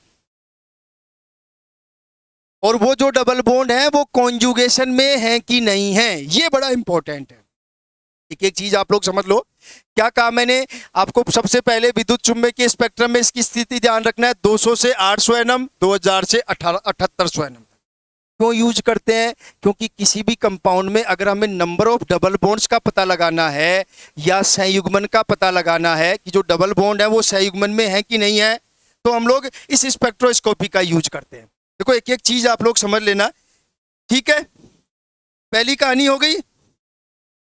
और वो जो डबल बॉन्ड है वो कॉन्जुगेशन में है कि नहीं है। ये बड़ा इंपॉर्टेंट है। एक एक चीज आप लोग समझ लो। क्या कहा मैंने आपको? सबसे पहले विद्युत चुंबकीय स्पेक्ट्रम में इसकी स्थिति ध्यान रखना है 200 से 800 एनएम, 2000 से 7800 एनएम। क्यों यूज करते हैं? क्योंकि किसी भी कंपाउंड में अगर हमें नंबर ऑफ डबल बॉन्ड्स का पता लगाना है या संयुग्मन का पता लगाना है कि जो डबल बॉन्ड है वो संयुग्मन में है कि नहीं है, तो हम लोग इस स्पेक्ट्रोस्कोपी का यूज करते हैं। देखो एक एक चीज आप लोग समझ लेना, ठीक है? पहली कहानी हो गई।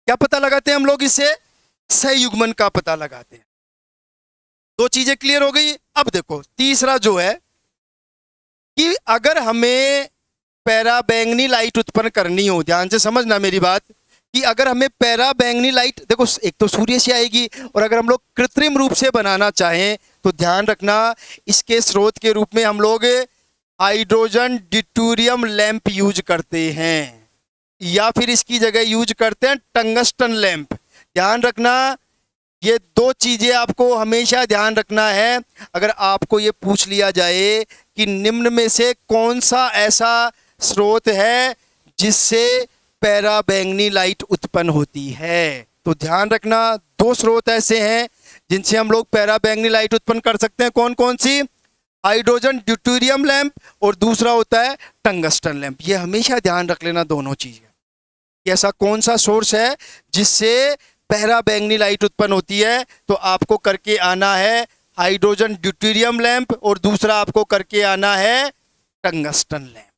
क्या पता लगाते हैं हम लोग? इससे सहयुग्मन का पता लगाते हैं। दो चीजें क्लियर हो गई। अब देखो तीसरा जो है कि अगर हमें पैराबैंगनी लाइट उत्पन्न करनी हो, ध्यान से समझना मेरी बात, कि अगर हमें पैराबैंगनी लाइट, देखो एक तो सूर्य से आएगी, और अगर हम लोग कृत्रिम रूप से बनाना चाहें तो ध्यान रखना इसके स्रोत के रूप में हम लोग हाइड्रोजन ड्यूटेरियम लैंप यूज करते हैं, या फिर इसकी जगह यूज करते हैं टंगस्टन लैंप। ध्यान रखना ये दो चीजें आपको हमेशा ध्यान रखना है। अगर आपको ये पूछ लिया जाए कि निम्न में से कौन सा ऐसा स्रोत है जिससे पैराबैंगनी लाइट उत्पन्न होती है, तो ध्यान रखना दो स्रोत ऐसे हैं जिनसे हम लोग पैराबैंगनी लाइट उत्पन्न कर सकते हैं। कौन कौन सी? हाइड्रोजन ड्यूटेरियम लैंप और दूसरा होता है टंगस्टन लैंप। ये हमेशा ध्यान रख लेना दोनों चीजें। ऐसा कौन सा सोर्स है जिससे पैराबैंगनी लाइट उत्पन्न होती है, तो आपको करके आना है हाइड्रोजन ड्यूटेरियम लैंप और दूसरा आपको करके आना है टंगस्टन लैंप।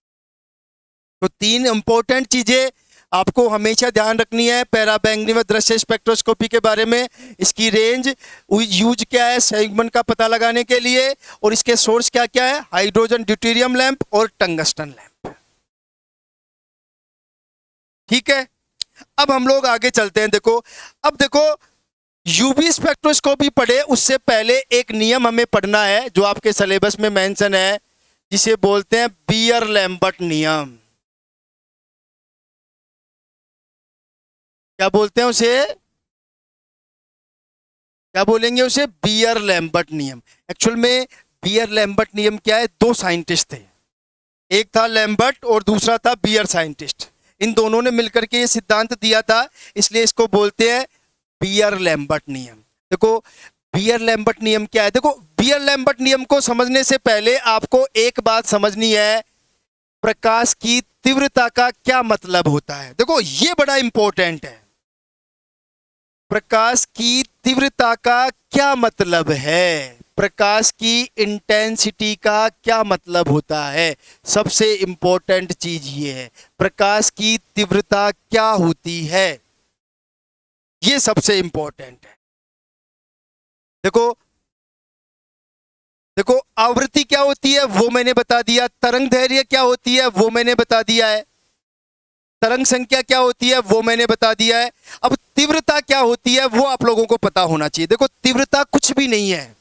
तो तीन इंपॉर्टेंट चीजें आपको हमेशा ध्यान रखनी है पैराबैंगनी व दृश्य स्पेक्ट्रोस्कोपी के बारे में। इसकी रेंज, यूज क्या है संयुग्मन का पता लगाने के लिए, और इसके सोर्स क्या क्या है, हाइड्रोजन ड्यूटेरियम लैंप और टंगस्टन लैंप। ठीक है, अब हम लोग आगे चलते हैं। देखो अब देखो यूवी स्पेक्ट्रोस्कोपी पढ़े उससे पहले एक नियम हमें पढ़ना है जो आपके सिलेबस में मेंशन है, जिसे बोलते हैं बियर लैम्बर्ट नियम। क्या बोलते हैं उसे? क्या बोलेंगे उसे? बियर लैम्बर्ट नियम। एक्चुअल में बियर लैम्बर्ट नियम क्या है? दो साइंटिस्ट थे, एक था लैम्बर्ट और दूसरा था बियर साइंटिस्ट। इन दोनों ने मिलकर के ये सिद्धांत दिया था, इसलिए इसको बोलते हैं बियर लैम्बर्ट नियम। देखो बियर लैम्बर्ट नियम क्या है? देखो बियर लैम्बर्ट नियम को समझने से पहले आपको एक बात समझनी है, प्रकाश की तीव्रता का क्या मतलब होता है। देखो ये बड़ा इंपॉर्टेंट है। प्रकाश की तीव्रता का क्या मतलब है, प्रकाश की इंटेंसिटी का क्या मतलब होता है। सबसे इंपॉर्टेंट चीज ये है, प्रकाश की तीव्रता क्या होती है, ये सबसे इंपॉर्टेंट है। देखो देखो, आवृत्ति क्या होती है वो मैंने बता दिया, तरंग दैर्घ्य क्या होती है वो मैंने बता दिया है, तरंग संख्या क्या होती है वो मैंने बता दिया है। अब तीव्रता क्या होती है वो आप लोगों को पता होना चाहिए। देखो, तीव्रता कुछ भी नहीं है,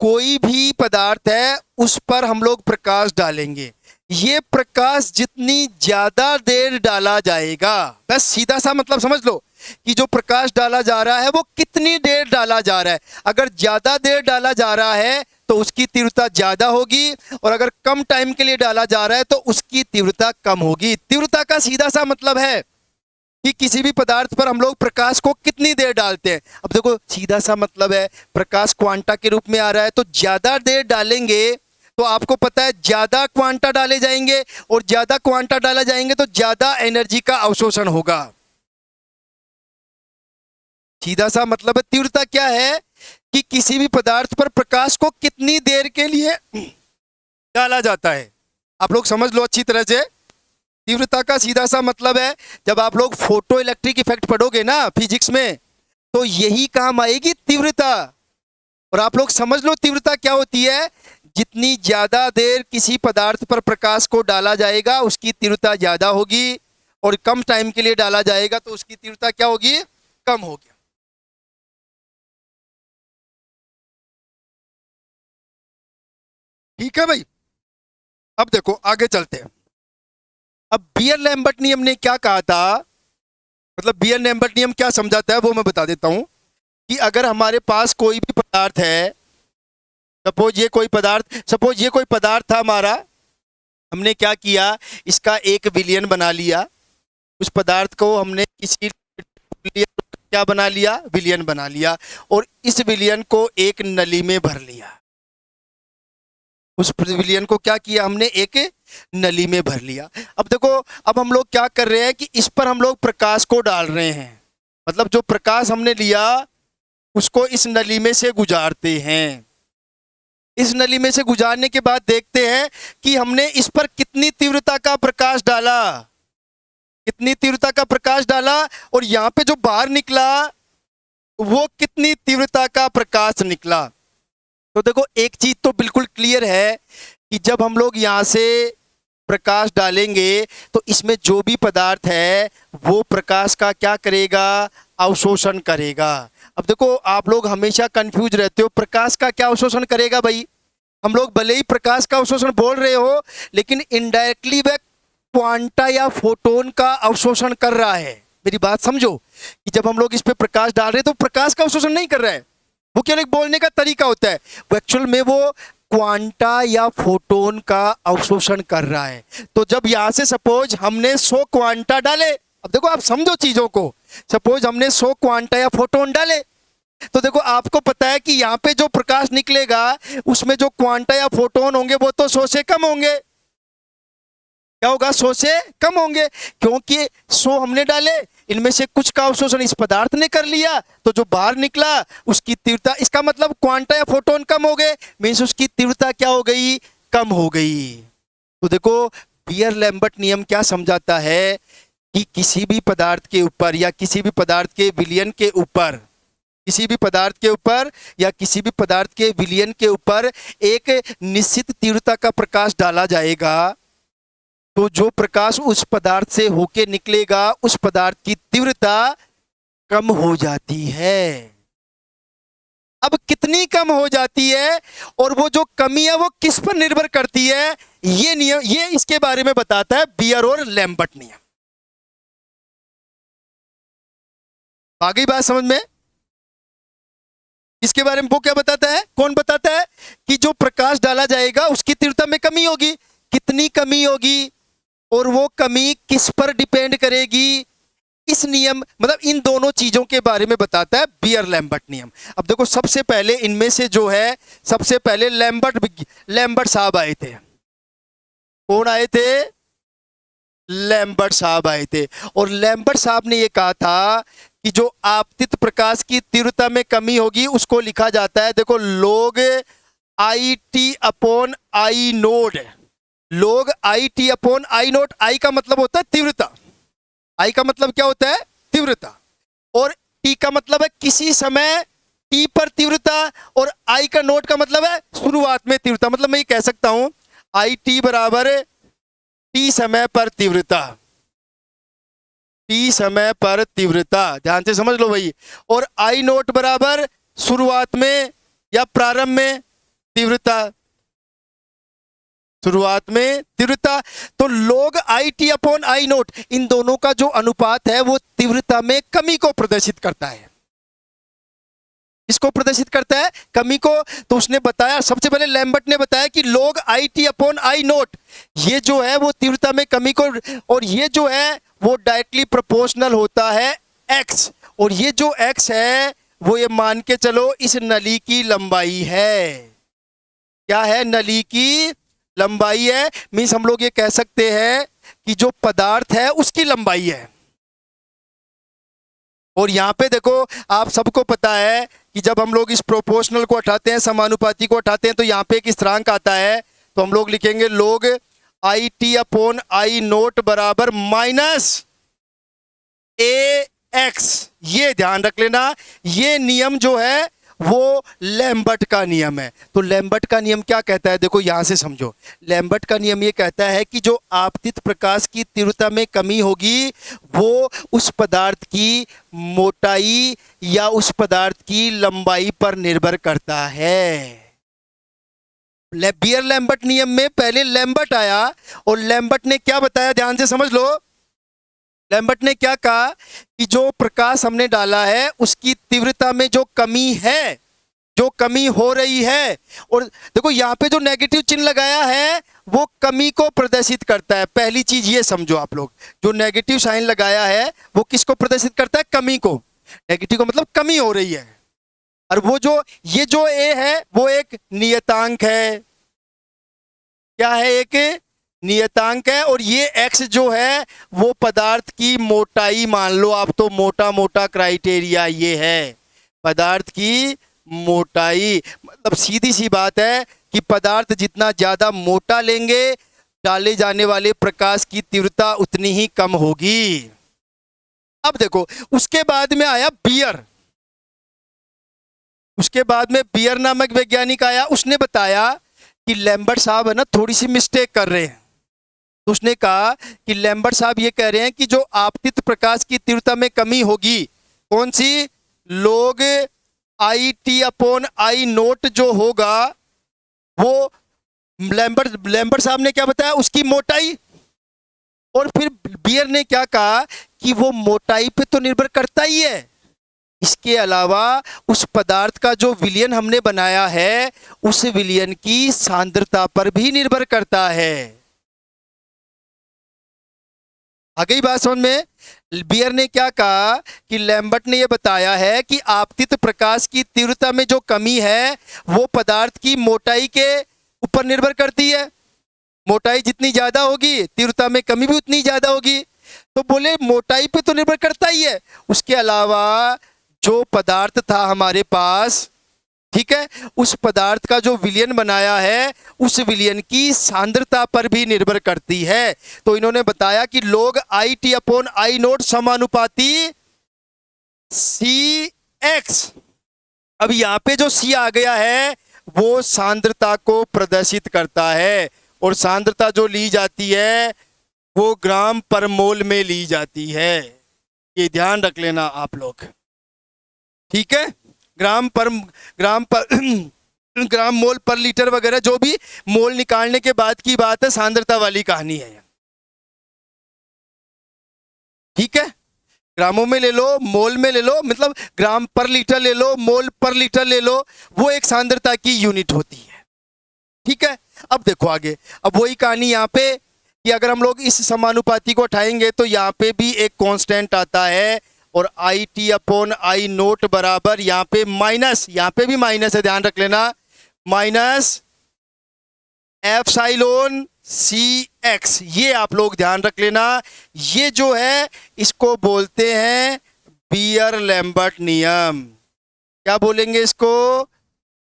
कोई भी पदार्थ है उस पर हम लोग प्रकाश डालेंगे, ये प्रकाश जितनी ज्यादा देर डाला जाएगा, बस सीधा सा मतलब समझ लो कि जो प्रकाश डाला जा रहा है वो कितनी देर डाला जा रहा है। अगर ज्यादा देर डाला जा रहा है तो उसकी तीव्रता ज्यादा होगी, और अगर कम टाइम के लिए डाला जा रहा है तो उसकी तीव्रता कम होगी। तीव्रता का सीधा सा मतलब है कि किसी भी पदार्थ पर हम लोग प्रकाश को कितनी देर डालते हैं। अब देखो, सीधा सा मतलब है, प्रकाश क्वांटा के रूप में आ रहा है तो ज्यादा देर डालेंगे तो आपको पता है ज्यादा क्वांटा डाले जाएंगे, और ज्यादा क्वांटा डाला जाएंगे तो ज्यादा एनर्जी का अवशोषण होगा। सीधा सा मतलब है, तीव्रता क्या है कि किसी भी पदार्थ पर प्रकाश को कितनी देर के लिए डाला जाता है। आप लोग समझ लो अच्छी तरह से, तीव्रता का सीधा सा मतलब है, जब आप लोग फोटो इलेक्ट्रिक इफेक्ट पढ़ोगे ना फिजिक्स में, तो यही काम आएगी तीव्रता। और आप लोग समझ लो तीव्रता क्या होती है, जितनी ज्यादा देर किसी पदार्थ पर प्रकाश को डाला जाएगा उसकी तीव्रता ज्यादा होगी, और कम टाइम के लिए डाला जाएगा तो उसकी तीव्रता क्या होगी, कम होगी। ठीक है भाई, अब देखो आगे चलते हैं। अब बियर लैम्बर्ट नियम ने क्या कहा था, मतलब बियर लैम्बर्ट नियम क्या समझाता है वो मैं बता देता हूं कि अगर हमारे पास कोई भी पदार्थ है, सपोज ये कोई पदार्थ था हमारा, हमने क्या किया, इसका एक विलयन बना लिया, उस पदार्थ को हमने किसी क्या बना लिया, विलयन बना लिया, और इस विलयन को एक नली में भर लिया। उस विलयन को क्या किया हमने, एक नली में भर लिया। अब देखो, अब हम लोग क्या कर रहे हैं कि इस पर हम लोग प्रकाश को डाल रहे हैं, मतलब जो प्रकाश हमने लिया उसको इस नली में से गुजारते हैं। इस नली में से गुजारने के बाद देखते हैं कि हमने इस पर कितनी तीव्रता का प्रकाश डाला, कितनी तीव्रता का प्रकाश डाला, और यहाँ पे जो बाहर निकला वो कितनी तीव्रता का प्रकाश निकला। तो देखो, एक चीज तो बिल्कुल क्लियर है कि जब हम लोग यहाँ से प्रकाश डालेंगे तो इसमें जो भी पदार्थ है वो प्रकाश का क्या करेगा, अवशोषण करेगा। अब देखो, आप लोग हमेशा कंफ्यूज रहते हो, प्रकाश का क्या अवशोषण करेगा भाई। हम लोग भले ही प्रकाश का अवशोषण बोल रहे हो, लेकिन इनडायरेक्टली वह क्वांटा या फोटोन का अवशोषण कर रहा है। मेरी बात समझो कि जब हम लोग इस पे प्रकाश डाल रहे हैं तो प्रकाश का अवशोषण नहीं कर रहा है, वो केवल एक बोलने का तरीका होता है, वो एक्चुअल में वो क्वांटा या फोटोन का अवशोषण कर रहा है। तो जब यहां से सपोज हमने 100 क्वांटा डाले, अब देखो आप समझो चीजों को, सपोज हमने 100 क्वांटा या फोटोन डाले, तो देखो आपको पता है कि यहाँ पे जो प्रकाश निकलेगा उसमें जो क्वांटा या फोटोन होंगे वो तो 100 से कम होंगे। क्या होगा, 100 से कम होंगे, क्योंकि 100 हमने डाले, इनमें से कुछ का अवशोषण इस पदार्थ ने कर लिया, तो जो बाहर निकला उसकी तीव्रता, इसका मतलब क्वांटा या फोटोन कम हो गए, मीन्स उसकी तीव्रता क्या हो गई, कम हो गई। तो देखो, बियर लैम्बर्ट नियम क्या समझाता है कि किसी भी पदार्थ के ऊपर या किसी भी पदार्थ के विलयन के ऊपर, किसी भी पदार्थ के ऊपर या किसी भी पदार्थ के विलयन के ऊपर एक निश्चित तीव्रता का प्रकाश डाला जाएगा, तो जो प्रकाश उस पदार्थ से होके निकलेगा उस पदार्थ की तीव्रता कम हो जाती है। अब कितनी कम हो जाती है और वो जो कमी है वो किस पर निर्भर करती है, ये नियम, ये इसके बारे में बताता है बियर और लैम्बर्ट नियम। आ गई बात समझ में? इसके बारे में वो क्या बताता है, कौन बताता है कि जो प्रकाश डाला जाएगा उसकी तीव्रता में कमी होगी, कितनी कमी होगी, और वो कमी किस पर डिपेंड करेगी। इस नियम, मतलब इन दोनों चीजों के बारे में बताता है बियर लैम्बर्ट नियम। अब देखो, सबसे पहले इनमें से जो है, सबसे पहले लैम्बर्ट साहब आए थे। कौन आए थे? लैम्बर्ट साहब आए थे, और लैम्बर्ट साहब ने ये कहा था कि जो आपतित प्रकाश की तीव्रता में कमी होगी उसको लिखा जाता है, देखो, log I T upon I naught. log I T upon I naught, I का मतलब होता है तीव्रता, आई का मतलब क्या होता है? तीव्रता। और टी का मतलब है किसी समय टी पर तीव्रता, और आई का नोट का मतलब है शुरुआत में तीव्रता। मतलब मैं ये कह सकता हूं आई टी बराबर टी समय पर तीव्रता, टी समय पर तीव्रता, ध्यान से समझ लो भाई। और आई नोट बराबर शुरुआत में या प्रारंभ में तीव्रता, शुरुआत में तीव्रता। तो log I T upon I naught, इन दोनों का जो अनुपात है वो तीव्रता में कमी को प्रदर्शित करता है। इसको प्रदर्शित करता है, कमी को। तो उसने बताया, सबसे पहले लैम्बर्ट ने बताया कि log I T upon I note, ये जो है वो तीव्रता में कमी को, और ये जो है वो डायरेक्टली प्रोपोर्शनल होता है x, और ये जो x है वो ये मान के चलो इस नली की लंबाई है। क्या है? नली की लंबाई है। मीन्स हम लोग ये कह सकते हैं कि जो पदार्थ है उसकी लंबाई है। और यहां पे देखो, आप सबको पता है कि जब हम लोग इस प्रोपोर्शनल को हटाते हैं, समानुपाती को हटाते हैं, तो यहाँ पे एक स्थिरांक आता है, तो हम लोग लिखेंगे log I T upon I note बराबर माइनस ए एक्स। ये ध्यान रख लेना, ये नियम जो है वो लैम्बर्ट का नियम है। तो लैम्बर्ट का नियम क्या कहता है? देखो यहां से समझो, लैम्बर्ट का नियम ये कहता है कि जो आपतित प्रकाश की तीव्रता में कमी होगी वो उस पदार्थ की मोटाई या उस पदार्थ की लंबाई पर निर्भर करता है। बियर लैम्बर्ट नियम में पहले लैम्बर्ट आया, और लैम्बर्ट ने क्या बताया, ध्यान से समझ लो। लैम्बर्ट ने क्या कहा कि जो प्रकाश हमने डाला है उसकी तीव्रता में जो कमी है, जो कमी हो रही है, और देखो यहाँ पे जो नेगेटिव चिन्ह लगाया है वो कमी को प्रदर्शित करता है। पहली चीज ये समझो आप लोग, जो नेगेटिव साइन लगाया है वो किसको प्रदर्शित करता है? कमी को। नेगेटिव का मतलब कमी हो रही है। और वो जो ये जो ए है वो एक नियतांक है। क्या है? एक नियतांक है। और ये x जो है वो पदार्थ की मोटाई मान लो आप, तो मोटा मोटा क्राइटेरिया ये है पदार्थ की मोटाई। मतलब सीधी सी बात है कि पदार्थ जितना ज्यादा मोटा लेंगे, डाले जाने वाले प्रकाश की तीव्रता उतनी ही कम होगी। अब देखो, उसके बाद में आया बियर। उसके बाद में बियर नामक वैज्ञानिक आया, उसने बताया कि लैम्बर्ट साहब है ना थोड़ी सी मिस्टेक कर रहे हैं। तो उसने कहा कि लैम्बर्ट साहब ये कह रहे हैं कि जो आपतित प्रकाश की तीव्रता में कमी होगी, कौन सी? log I T upon I note जो होगा वो लैम्बर्ट साहब ने क्या बताया? उसकी मोटाई। और फिर बियर ने क्या कहा कि वो मोटाई पे तो निर्भर करता ही है, इसके अलावा उस पदार्थ का जो विलयन हमने बनाया है उस विलयन की सांद्रता पर भी निर्भर करता है। आ गई बात समझ में? बियर ने क्या कहा कि लैम्बर्ट ने यह बताया है कि आपतित प्रकाश की तीव्रता में जो कमी है वो पदार्थ की मोटाई के ऊपर निर्भर करती है। मोटाई जितनी ज्यादा होगी तीव्रता में कमी भी उतनी ज्यादा होगी। तो बोले मोटाई पे तो निर्भर करता ही है, उसके अलावा जो पदार्थ था हमारे पास, ठीक है, उस पदार्थ का जो विलयन बनाया है उस विलयन की सांद्रता पर भी निर्भर करती है। तो इन्होंने बताया कि log I T upon I note समानुपाती सी एक्स। अब यहां पे जो सी आ गया है वो सांद्रता को प्रदर्शित करता है, और सांद्रता जो ली जाती है वो ग्राम पर मोल में ली जाती है। ये ध्यान रख लेना आप लोग, ठीक है? ग्राम पर ग्राम मोल पर लीटर वगैरह, जो भी मोल निकालने के बाद की बात है, सांद्रता वाली कहानी है, ठीक है? ग्रामों में ले लो, मोल में ले लो, मतलब ग्राम पर लीटर ले लो, मोल पर लीटर ले लो, वो एक सांद्रता की यूनिट होती है, ठीक है? अब देखो आगे, अब वही कहानी यहाँ पे कि अगर हम लोग इस समानुपाती को उठाएंगे तो यहाँ पे भी एक कांस्टेंट आता है, और आई टी अपॉन आई नोट बराबर यहाँ पे माइनस, यहाँ पे भी माइनस है, ध्यान रख लेना, माइनस एप्सिलॉन सी एक्स। ये आप लोग ध्यान रख लेना, ये जो है इसको बोलते हैं बियर लैम्बर्ट नियम। क्या बोलेंगे इसको?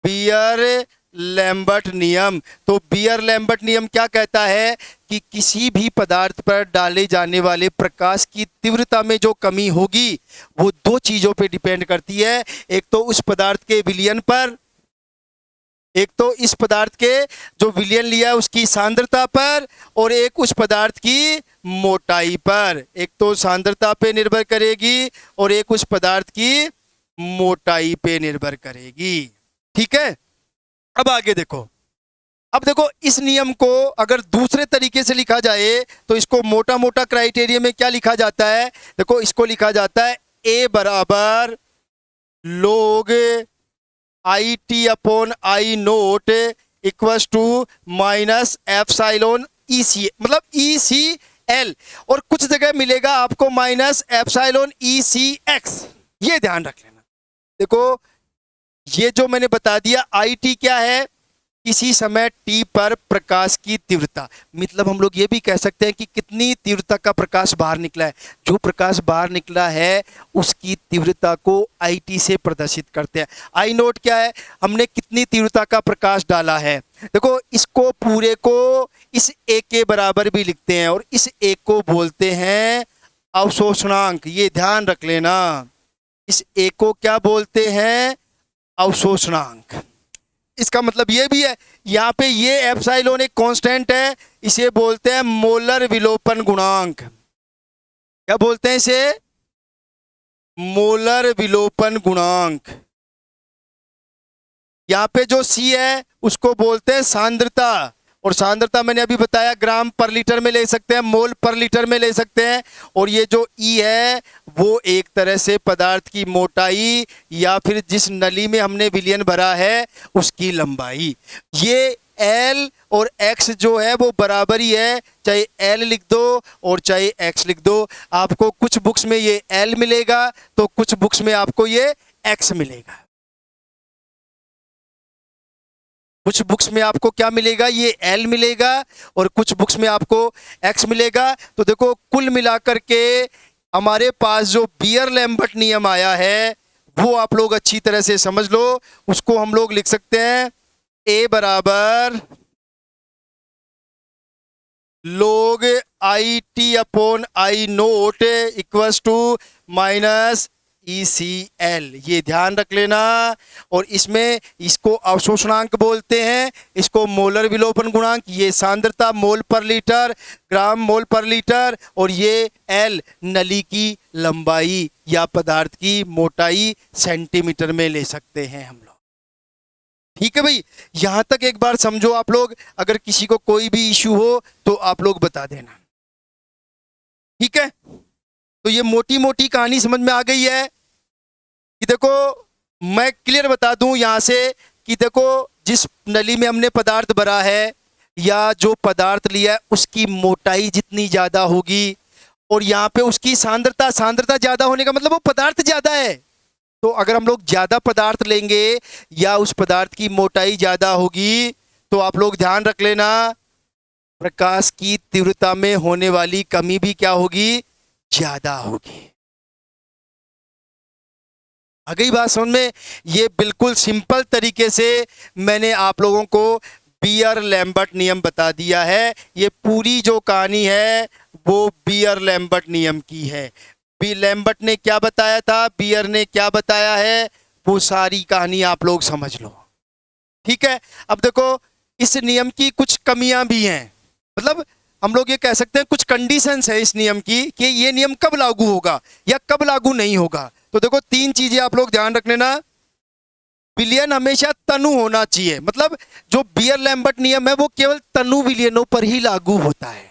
बियर लैम्बर्ट नियम। तो बियर लैम्बर्ट नियम क्या कहता है कि किसी भी पदार्थ पर डाले जाने वाले प्रकाश की तीव्रता में जो कमी होगी वो दो चीजों पे डिपेंड करती है। एक तो उस पदार्थ के विलयन पर, एक तो इस पदार्थ के जो विलयन लिया है उसकी सांद्रता पर, और एक उस पदार्थ की मोटाई पर। एक तो सांद्रता पे निर्भर करेगी और एक उस पदार्थ की मोटाई पे निर्भर करेगी। ठीक है, अब आगे देखो। अब देखो इस नियम को अगर दूसरे तरीके से लिखा जाए तो इसको मोटा मोटा क्राइटेरिया में क्या लिखा जाता है? देखो इसको लिखा जाता है ए बराबर log I T upon I naught equals to minus epsilon E C, मतलब ई सी एल, और कुछ जगह मिलेगा आपको minus epsilon E C X. ये ध्यान रख लेना। देखो ये जो मैंने बता दिया आई टी क्या है? किसी समय टी पर प्रकाश की तीव्रता, मतलब हम लोग ये भी कह सकते हैं कि कितनी तीव्रता का प्रकाश बाहर निकला है। जो प्रकाश बाहर निकला है उसकी तीव्रता को आई टी से प्रदर्शित करते हैं। आई नोट क्या है? हमने कितनी तीव्रता का प्रकाश डाला है। देखो इसको पूरे को इस ए के बराबर भी लिखते हैं और इस ए को बोलते हैं अवशोषणांक। ये ध्यान रख लेना, इस ए को क्या बोलते हैं? अवशोषणांक। इसका मतलब ये भी है, यहाँ पे ये एप्सिलॉन एक कांस्टेंट है, इसे बोलते हैं मोलर विलोपन गुणांक। क्या बोलते हैं इसे? मोलर विलोपन गुणांक। यहाँ पे जो सी है उसको बोलते हैं सांद्रता, और सांद्रता मैंने अभी बताया ग्राम पर लीटर में ले सकते हैं, मोल पर लीटर में ले सकते हैं। और ये जो ई है वो एक तरह से पदार्थ की मोटाई या फिर जिस नली में हमने विलयन भरा है उसकी लंबाई। ये एल और एक्स जो है वो बराबर ही है, चाहे एल लिख दो और चाहे एक्स लिख दो। आपको कुछ बुक्स में ये एल मिलेगा तो कुछ बुक्स में आपको ये एक्स मिलेगा। कुछ बुक्स में आपको क्या मिलेगा? ये एल मिलेगा, और कुछ बुक्स में आपको एक्स मिलेगा। तो देखो कुल मिलाकर के हमारे पास जो बियर लैम्बर्ट नियम आया है वो आप लोग अच्छी तरह से समझ लो। उसको हम लोग लिख सकते हैं ए बराबर log I T upon I naught equals to minus ECl। ये ध्यान रख लेना। और इसमें इसको अवशोषणांक बोलते हैं, इसको मोलर विलोपन गुणांक, ये सांद्रता मोल पर लीटर, ग्राम मोल पर लीटर, और ये L नली की लंबाई या पदार्थ की मोटाई सेंटीमीटर में ले सकते हैं हम लोग। ठीक है भाई, यहां तक एक बार समझो आप लोग। अगर किसी को कोई भी इश्यू हो तो आप लोग बता देना। ठीक है, तो ये मोटी मोटी कहानी समझ में आ गई है कि देखो मैं क्लियर बता दूं यहां से कि देखो जिस नली में हमने पदार्थ भरा है या जो पदार्थ लिया है उसकी मोटाई जितनी ज्यादा होगी और यहाँ पे उसकी सांद्रता, सांद्रता ज्यादा होने का मतलब वो पदार्थ ज्यादा है। तो अगर हम लोग ज्यादा पदार्थ लेंगे या उस पदार्थ की मोटाई ज्यादा होगी तो आप लोग ध्यान रख लेना प्रकाश की तीव्रता में होने वाली कमी भी क्या होगी? ज्यादा होगी। आ गई बात समझ में? ये बिल्कुल सिंपल तरीके से मैंने आप लोगों को बियर लैम्बर्ट नियम बता दिया है। ये पूरी जो कहानी है वो बियर लैम्बर्ट नियम की है। बी लैम्बर्ट ने क्या बताया था, बियर ने क्या बताया है, वो सारी कहानी आप लोग समझ लो। ठीक है, अब देखो इस नियम की कुछ कमियां भी हैं, मतलब हम लोग ये कह सकते हैं कुछ कंडीशंस है इस नियम की कि ये नियम कब लागू होगा या कब लागू नहीं होगा। तो देखो तीन चीजें आप लोग ध्यान रख लेना। विलयन हमेशा तनु होना चाहिए, मतलब जो बियर लैम्बर्ट नियम है वो केवल तनु विलयनों पर ही लागू होता है।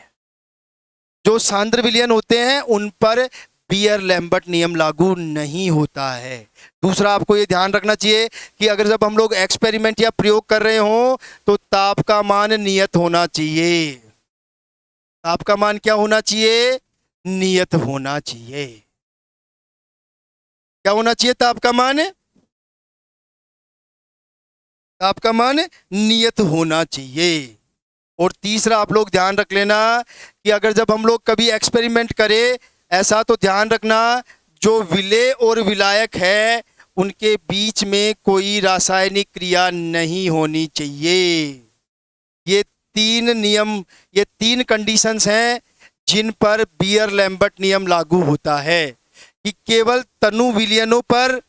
जो सांद्र विलयन होते हैं उन पर बियर लैम्बर्ट नियम लागू नहीं होता है। दूसरा आपको ये ध्यान रखना चाहिए कि अगर जब हम लोग एक्सपेरिमेंट या प्रयोग कर रहे हो तो ताप का मान नियत होना चाहिए। ताप का मान क्या होना चाहिए? नियत होना चाहिए। क्या होना चाहिए? ताप का मान, ताप का मान नियत होना चाहिए। और तीसरा आप लोग ध्यान रख लेना कि अगर जब हम लोग कभी एक्सपेरिमेंट करें ऐसा तो ध्यान रखना जो विलेय और विलायक है उनके बीच में कोई रासायनिक क्रिया नहीं होनी चाहिए। ये तीन नियम, ये तीन कंडीशंस हैं जिन पर बियर लैम्बर्ट नियम लागू होता है कि केवल तनु विलयनों पर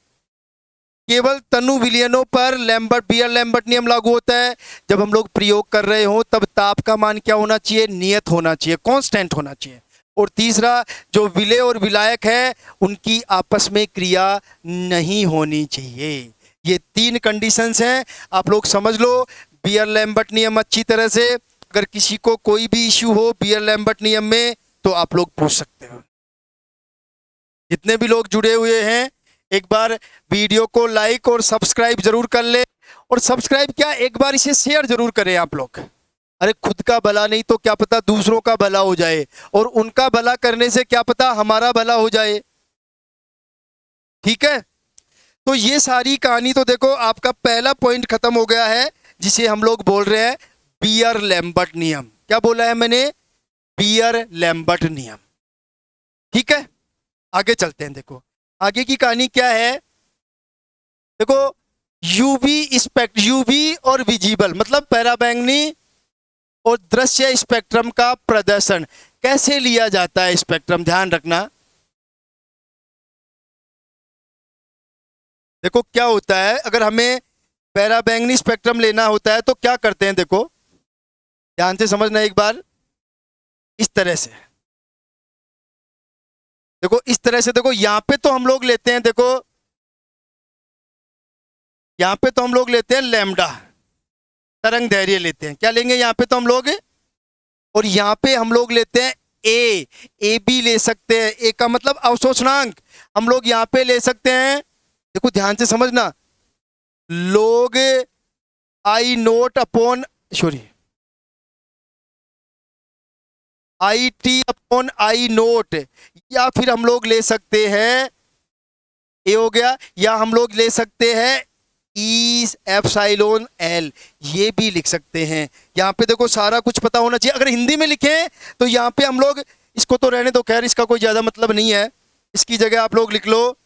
बियर लैम्बर्ट नियम लागू होता है। जब हम लोग प्रयोग कर रहे हो तब ताप का मान क्या होना चाहिए? नियत होना चाहिए, कांस्टेंट होना चाहिए। और तीसरा, जो विलेय और विलायक है उनकी आपस में क्रिया नहीं होनी चाहिए। ये तीन कंडीशंस हैं, आप लोग समझ लो बियर लैम्बर्ट नियम अच्छी तरह से। अगर किसी को कोई भी इश्यू हो बियर लैम्बर्ट नियम में तो आप लोग पूछ सकते हो। जितने भी लोग जुड़े हुए हैं एक बार वीडियो को लाइक और सब्सक्राइब जरूर कर ले। और सब्सक्राइब क्या, एक बार इसे शेयर जरूर करें आप लोग। अरे खुद का भला नहीं तो क्या पता दूसरों का भला हो जाए, और उनका भला करने से क्या पता हमारा भला हो जाए। ठीक है, तो ये सारी कहानी तो देखो आपका पहला पॉइंट खत्म हो गया है जिसे हम लोग बोल रहे हैं बियर लैम्बर्ट नियम। क्या बोला है मैंने? बियर लैम्बर्ट नियम। ठीक है, आगे चलते हैं। देखो आगे की कहानी क्या है। देखो यूवी और विजिबल मतलब पराबैंगनी और दृश्य स्पेक्ट्रम का प्रदर्शन कैसे लिया जाता है। स्पेक्ट्रम ध्यान रखना। देखो क्या होता है, अगर हमें पराबैंगनी स्पेक्ट्रम लेना होता है तो क्या करते हैं, देखो ध्यान से समझना एक बार। इस तरह से देखो, इस तरह से देखो, यहां पे तो हम लोग लेते हैं, देखो यहां पे तो हम लोग लेते हैं लैम्डा, तरंग दैर्घ्य लेते हैं। क्या लेंगे यहां पे तो हम लोग, और यहां पे हम लोग लेते हैं ए बी ले सकते हैं। ए का मतलब अवशोषणांक हम लोग यहां पे ले सकते हैं। देखो ध्यान से समझना, log I naught upon I T upon I naught, या फिर हम लोग ले सकते हैं ए हो गया, या हम लोग ले सकते हैं ई एप्सिलॉन एल, ये भी लिख सकते हैं। यहाँ पे देखो सारा कुछ पता होना चाहिए। अगर हिंदी में लिखें तो यहाँ पे हम लोग, इसको तो रहने दो, खैर इसका कोई ज़्यादा मतलब नहीं है, इसकी जगह आप लोग लिख लो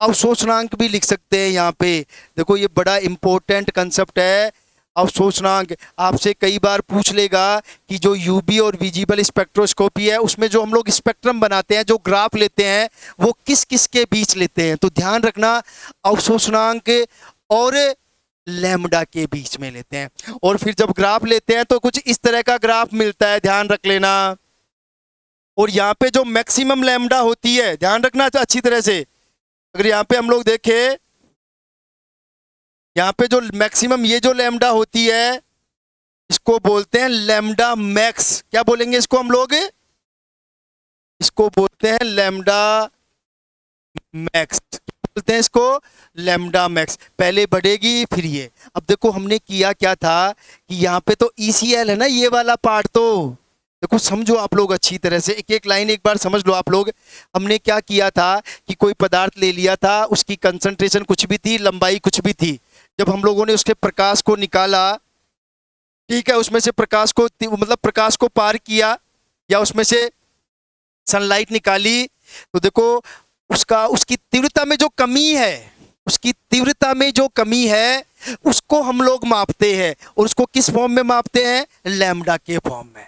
अवशोषणांक भी लिख सकते हैं। यहाँ पे देखो ये बड़ा इंपॉर्टेंट कंसेप्ट है अवशोषणांक। आपसे कई बार पूछ लेगा कि जो यूवी और विजिबल स्पेक्ट्रोस्कोपी है उसमें जो हम लोग स्पेक्ट्रम बनाते हैं, जो ग्राफ लेते हैं, वो किस किस के बीच लेते हैं। तो ध्यान रखना अवशोषणांक और लैम्डा के बीच में लेते हैं। और फिर जब ग्राफ लेते हैं तो कुछ इस तरह का ग्राफ मिलता है, ध्यान रख लेना। और यहाँ पे जो मैक्सिमम लैम्डा होती है, ध्यान रखना अच्छी तरह से। अगर यहाँ पे हम लोग देखें, यहाँ पे जो मैक्सिमम ये जो लैम्डा होती है इसको बोलते हैं लैम्डा मैक्स। क्या बोलेंगे इसको हम लोग? इसको बोलते हैं लैम्डा मैक्स। बोलते हैं इसको लैम्डा मैक्स। पहले बढ़ेगी फिर ये। अब देखो हमने किया क्या था कि यहाँ पे तो ECl है ना, ये वाला पार्ट। तो देखो समझो आप लोग अच्छी तरह से, एक एक लाइन एक बार समझ लो आप लोग। हमने क्या किया था कि कोई पदार्थ ले लिया था, उसकी कंसंट्रेशन कुछ भी थी, लंबाई कुछ भी थी। जब हम लोगों ने उसके प्रकाश को निकाला, ठीक है, उसमें से प्रकाश को मतलब प्रकाश को पार किया या उसमें से सनलाइट निकाली, तो देखो उसकी तीव्रता में जो कमी है, उसकी तीव्रता में जो कमी है उसको हम लोग मापते हैं। और उसको किस फॉर्म में मापते हैं? लैम्डा के फॉर्म में।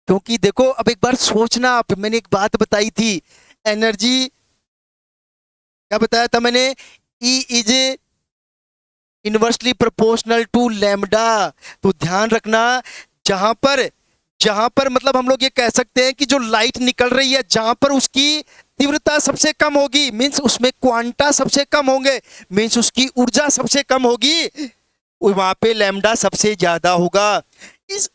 क्योंकि देखो अब एक बार सोचना आप, मैंने एक बात बताई थी, एनर्जी क्या बताया था मैंने? E is inversely proportional to lambda. तो ध्यान रखना, जहां पर मतलब हम लोग ये कह सकते हैं कि जो लाइट निकल रही है, जहां पर उसकी तीव्रता सबसे कम होगी, मीन्स उसमें क्वांटा सबसे कम होंगे, मीन्स उसकी ऊर्जा सबसे कम होगी, वहां पे लैम्डा सबसे ज्यादा होगा। इस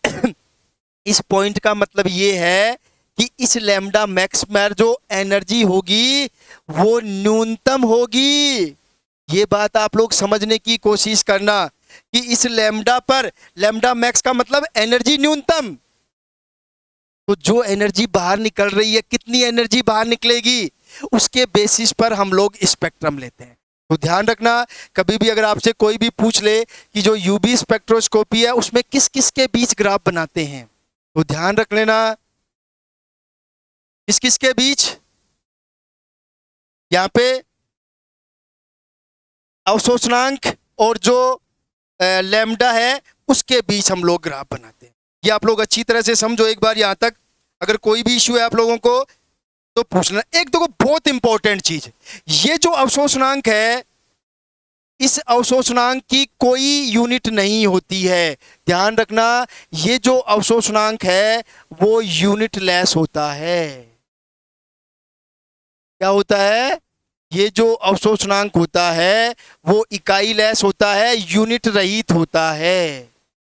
इस पॉइंट का मतलब ये है कि इस लैम्डा मैक्स में जो एनर्जी होगी वो न्यूनतम होगी। ये बात आप लोग समझने की कोशिश करना कि इस लैम्डा पर, लैम्डा मैक्स का मतलब एनर्जी न्यूनतम। तो जो एनर्जी बाहर निकल रही है, कितनी एनर्जी बाहर निकलेगी, उसके बेसिस पर हम लोग स्पेक्ट्रम लेते हैं। तो ध्यान रखना, कभी भी अगर आपसे कोई भी पूछ ले कि जो यूवी स्पेक्ट्रोस्कोपी है उसमें किस किस के बीच ग्राफ बनाते हैं, तो ध्यान रख लेना किस किस के बीच? यहाँ पे अवशोषणांक और जो लैम्डा है उसके बीच हम लोग ग्राफ बनाते हैं। ये आप लोग अच्छी तरह से समझो एक बार यहाँ तक। अगर कोई भी इश्यू है आप लोगों को तो पूछना। एक देखो बहुत इंपॉर्टेंट चीज, ये जो अवशोषणांक है इस अवशोषणांक की कोई यूनिट नहीं होती है। ध्यान रखना, ये जो अवशोषणांक है वो यूनिट लेस होता है। क्या होता है? ये जो अवशोषणांक होता है वो इकाई लेस होता है, यूनिट रहित होता है।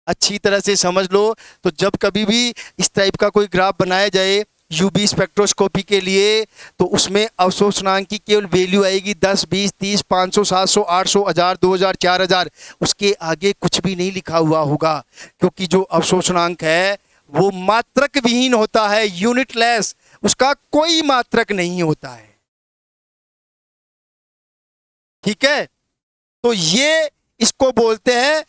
अच्छी तरह से समझ लो। तो जब कभी भी इस टाइप का कोई ग्राफ बनाया जाए यूवी स्पेक्ट्रोस्कोपी के लिए तो उसमें अवशोषणांक की केवल वैल्यू आएगी 10, 20, 30, 500, 700, 800, 1000, 2000, 4000। उसके आगे कुछ भी नहीं लिखा हुआ होगा, क्योंकि जो अवशोषणांक है वो मात्रक विहीन होता है, यूनिट लेस। उसका कोई मात्रक नहीं होता है। ठीक है, तो ये इसको बोलते हैं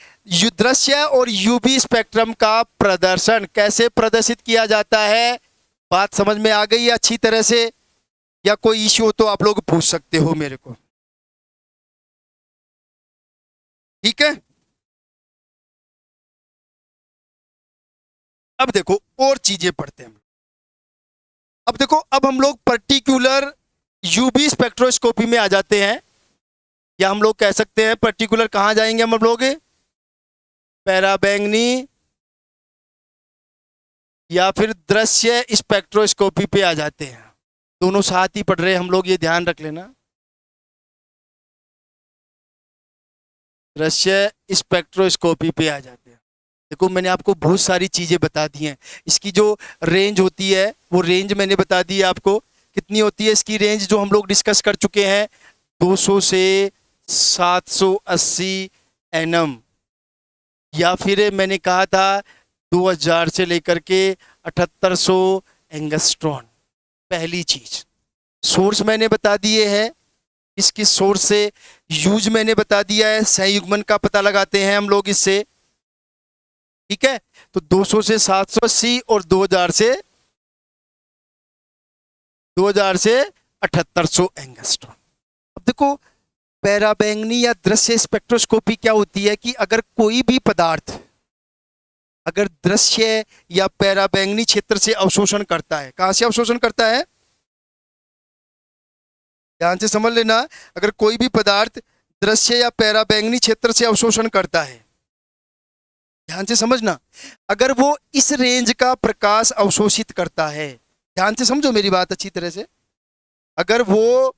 दृश्य और यूवी स्पेक्ट्रम का प्रदर्शन। कैसे प्रदर्शित किया जाता है? बात समझ में आ गई है अच्छी तरह से? या कोई इश्यू हो तो आप लोग पूछ सकते हो मेरे को। ठीक है, अब देखो और चीजें पढ़ते हैं। अब देखो, अब हम लोग पर्टिकुलर यूवी स्पेक्ट्रोस्कोपी में आ जाते हैं, या हम लोग कह सकते हैं पर्टिकुलर कहां जाएंगे हम लोग? पैराबैंगनी या फिर दृश्य स्पेक्ट्रोस्कोपी पे आ जाते हैं। दोनों साथ ही पढ़ रहे हैं हम लोग, ये ध्यान रख लेना। दृश्य स्पेक्ट्रोस्कोपी पे आ जाते हैं। देखो मैंने आपको बहुत सारी चीजें बता दी हैं। इसकी जो रेंज होती है वो रेंज मैंने बता दी है आपको। कितनी होती है इसकी रेंज, जो हम लोग डिस्कस कर चुके हैं, 200 से 780 एनएम, या फिर मैंने कहा था 2000 से लेकर के 7800 एंगस्ट्रॉन। पहली चीज, सोर्स मैंने बता दिए हैं, किस किस सोर्स से यूज मैंने बता दिया है। संयुग्मन का पता लगाते हैं हम लोग इससे। ठीक है, तो 200 से 780 और 2000 से 7800 एंगस्ट्रॉन। अब देखो, पैराबैंगनी या दृश्य स्पेक्ट्रोस्कोपी क्या होती है कि अगर कोई भी पदार्थ अगर दृश्य या पैराबैंगनी क्षेत्र से अवशोषण करता है, कहां से अवशोषण करता है? ध्यान से समझ लेना। अगर कोई भी पदार्थ दृश्य या पैराबैंगनी क्षेत्र से अवशोषण करता है, ध्यान से समझना, अगर वो इस रेंज का प्रकाश अवशोषित करता है, ध्यान से समझो मेरी बात अच्छी तरह से, अगर वो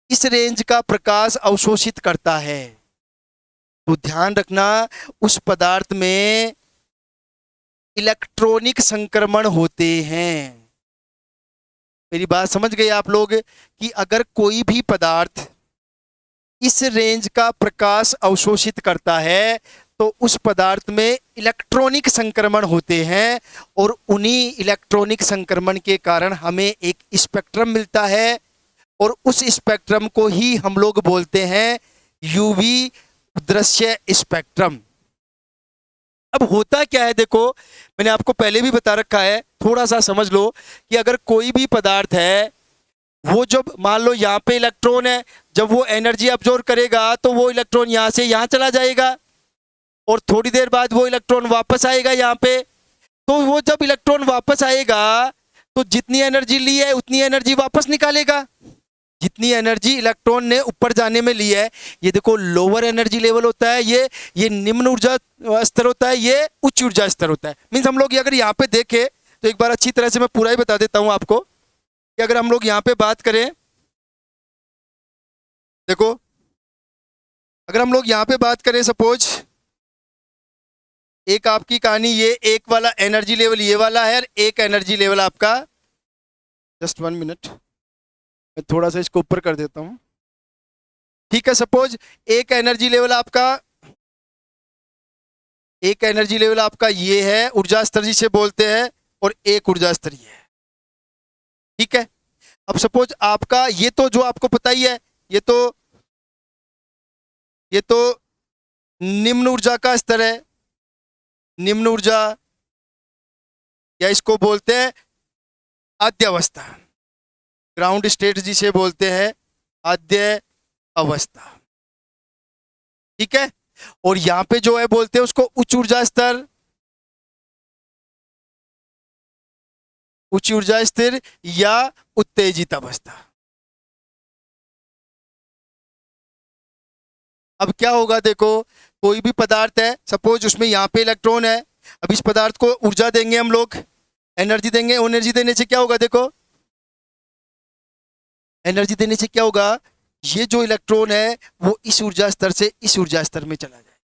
इस रेंज का प्रकाश अवशोषित करता है तो ध्यान रखना उस पदार्थ में इलेक्ट्रॉनिक संक्रमण होते हैं। मेरी बात समझ गए आप लोग? कि अगर कोई भी पदार्थ इस रेंज का प्रकाश अवशोषित करता है तो उस पदार्थ में इलेक्ट्रॉनिक संक्रमण होते हैं, और उन्हीं इलेक्ट्रॉनिक संक्रमण के कारण हमें एक स्पेक्ट्रम मिलता है, और उस स्पेक्ट्रम को ही हम लोग बोलते हैं यूवी दृश्य स्पेक्ट्रम। अब होता क्या है, देखो मैंने आपको पहले भी बता रखा है, थोड़ा सा समझ लो कि अगर कोई भी पदार्थ है वो जब मान लो यहाँ पे इलेक्ट्रॉन है, जब वो एनर्जी अब्जॉर्ब करेगा तो वो इलेक्ट्रॉन यहाँ से यहाँ चला जाएगा, और थोड़ी देर बाद वो इलेक्ट्रॉन वापस आएगा यहाँ पे। तो वो जब इलेक्ट्रॉन वापस आएगा तो जितनी एनर्जी ली है उतनी एनर्जी वापस निकालेगा, जितनी एनर्जी इलेक्ट्रॉन ने ऊपर जाने में ली है। ये देखो लोअर एनर्जी लेवल होता है, ये निम्न ऊर्जा स्तर होता है, ये उच्च ऊर्जा स्तर होता है। मीन्स हम लोग अगर यहाँ पे देखें तो एक बार अच्छी तरह से मैं पूरा ही बता देता हूँ आपको कि अगर हम लोग यहाँ पे बात करें, देखो अगर हम लोग यहाँ पे बात करें, सपोज एक आपकी कहानी, ये एक वाला एनर्जी लेवल ये वाला है, और एक एनर्जी लेवल आपका, जस्ट 1 मिनट मैं थोड़ा सा इसको ऊपर कर देता हूं। ठीक है, सपोज एक एनर्जी लेवल आपका ये है, ऊर्जा स्तर जिसे बोलते हैं, और एक ऊर्जा स्तर ये है। ठीक है, अब सपोज आपका ये तो जो आपको पता ही है, ये तो निम्न ऊर्जा का स्तर है, निम्न ऊर्जा, या इसको बोलते हैं अध्यवस्था। ग्राउंड स्टेट जिसे बोलते हैं आद्य अवस्था, ठीक है। और यहाँ पे जो है बोलते हैं उसको उच्च ऊर्जा स्तर, उच्च ऊर्जा स्थिर या उत्तेजित अवस्था। अब क्या होगा देखो, कोई भी पदार्थ है, सपोज उसमें यहाँ पे इलेक्ट्रॉन है, अब इस पदार्थ को ऊर्जा देंगे हम लोग, एनर्जी देंगे, एनर्जी देने से क्या होगा देखो, एनर्जी देने से क्या होगा, ये जो इलेक्ट्रॉन है वो इस ऊर्जा स्तर से इस ऊर्जा स्तर में चला जाए।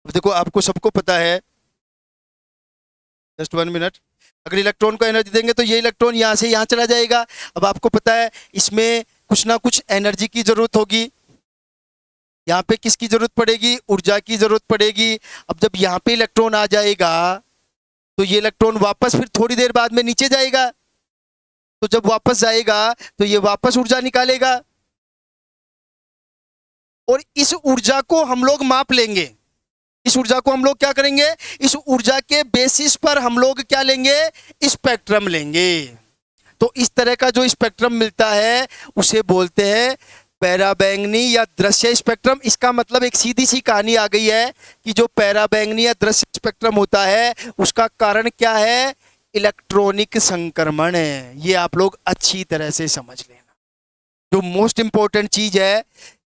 अब देखो आपको सबको पता है, जस्ट 1 मिनट, अगर इलेक्ट्रॉन को एनर्जी देंगे तो ये इलेक्ट्रॉन यहाँ से यहाँ चला जाएगा। अब आपको पता है इसमें कुछ ना कुछ एनर्जी की जरूरत होगी, यहाँ पे किसकी जरूरत पड़ेगी, ऊर्जा की जरूरत पड़ेगी। अब जब यहाँ पे इलेक्ट्रॉन आ जाएगा तो ये इलेक्ट्रॉन वापस फिर थोड़ी देर बाद में नीचे जाएगा, तो जब वापस जाएगा तो ये वापस ऊर्जा निकालेगा, और इस ऊर्जा को हम लोग माप लेंगे। इस ऊर्जा को हम लोग क्या करेंगे, इस ऊर्जा के बेसिस पर हम लोग क्या लेंगे, स्पेक्ट्रम लेंगे। तो इस तरह का जो स्पेक्ट्रम मिलता है उसे बोलते हैं पैराबैंगनी या दृश्य स्पेक्ट्रम। इसका मतलब एक सीधी सी कहानी आ गई है कि जो पैराबैंगनी या दृश्य स्पेक्ट्रम होता है उसका कारण क्या है, इलेक्ट्रॉनिक संक्रमण है। ये आप लोग अच्छी तरह से समझ लेना। जो मोस्ट इंपॉर्टेंट चीज है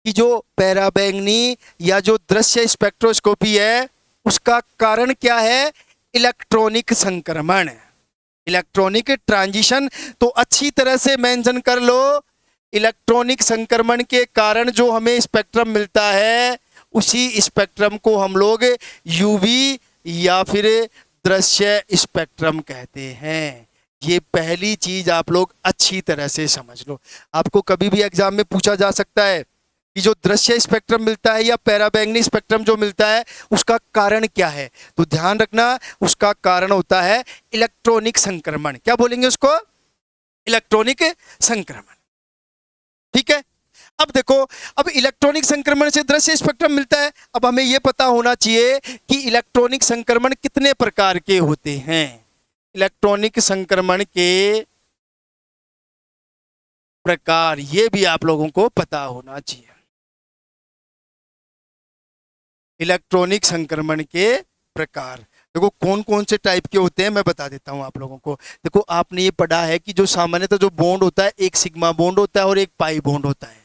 कि जो पैराबैंगनी या जो दृश्य स्पेक्ट्रोस्कोपी है उसका कारण क्या है, इलेक्ट्रॉनिक संक्रमण, इलेक्ट्रॉनिक ट्रांजिशन। तो अच्छी तरह से मेंशन कर लो, इलेक्ट्रॉनिक संक्रमण के कारण जो हमें स्पेक्ट्रम मिलता है उसी स्पेक्ट्रम को हम लोग यूवी या फिर दृश्य स्पेक्ट्रम कहते हैं। ये पहली चीज आप लोग अच्छी तरह से समझ लो। आपको कभी भी एग्जाम में पूछा जा सकता है कि जो दृश्य स्पेक्ट्रम मिलता है या पैराबैंगनी स्पेक्ट्रम जो मिलता है उसका कारण क्या है, तो ध्यान रखना उसका कारण होता है इलेक्ट्रॉनिक संक्रमण। क्या बोलेंगे उसको, इलेक्ट्रॉनिक संक्रमण, ठीक है। अब देखो, अब इलेक्ट्रॉनिक संक्रमण से दृश्य स्पेक्ट्रम मिलता है। अब हमें यह पता होना चाहिए कि इलेक्ट्रॉनिक संक्रमण कितने प्रकार के होते हैं। इलेक्ट्रॉनिक संक्रमण के प्रकार ये भी आप लोगों को पता होना चाहिए। इलेक्ट्रॉनिक संक्रमण के प्रकार देखो कौन कौन से टाइप के होते हैं, मैं बता देता हूं आप लोगों को। देखो आपने ये पढ़ा है कि जो सामान्यतः जो बॉन्ड होता है एक सिग्मा बॉन्ड होता है और एक पाई बॉन्ड होता है।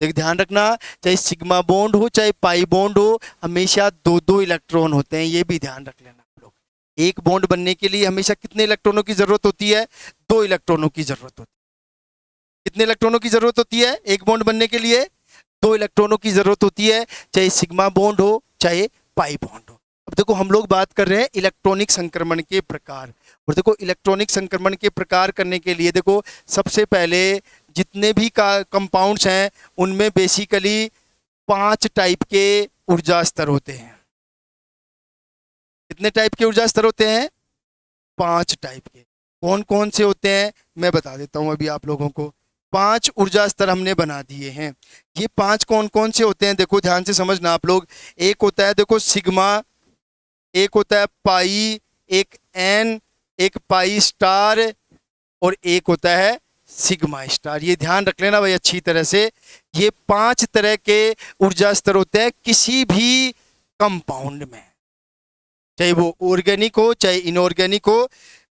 देख ध्यान रखना, चाहे सिग्मा बॉन्ड हो चाहे पाई बॉन्ड हो, हमेशा दो दो इलेक्ट्रॉन होते हैं, ये भी ध्यान रख लेना आप लोग। एक बॉन्ड बनने के लिए हमेशा कितने इलेक्ट्रॉनों की जरूरत होती है, 2 इलेक्ट्रॉनों की जरूरत होती है। कितने इलेक्ट्रॉनों की जरूरत होती है एक बॉन्ड बनने के लिए, 2 इलेक्ट्रॉनों की जरूरत होती है, चाहे सिग्मा बॉन्ड हो चाहे पाई बॉन्ड हो। अब देखो हम लोग बात कर रहे हैं इलेक्ट्रॉनिक संक्रमण के प्रकार, और देखो इलेक्ट्रॉनिक संक्रमण के प्रकार करने के लिए देखो सबसे पहले जितने भी कंपाउंड्स हैं उनमें बेसिकली 5 टाइप के ऊर्जा स्तर होते हैं। कितने टाइप के ऊर्जा स्तर होते हैं, 5 टाइप के। कौन कौन से होते हैं मैं बता देता हूं अभी आप लोगों को। 5 ऊर्जा स्तर हमने बना दिए हैं। ये 5 कौन कौन से होते हैं देखो ध्यान से समझना आप लोग। एक होता है देखो सिग्मा, एक होता है पाई, एक एन, एक पाई स्टार और एक होता है सिग्मा स्टार। ये ध्यान रख लेना भाई अच्छी तरह से। ये 5 तरह के ऊर्जा स्तर होते हैं किसी भी कंपाउंड में, चाहे वो ऑर्गेनिक हो चाहे इनऑर्गेनिक हो।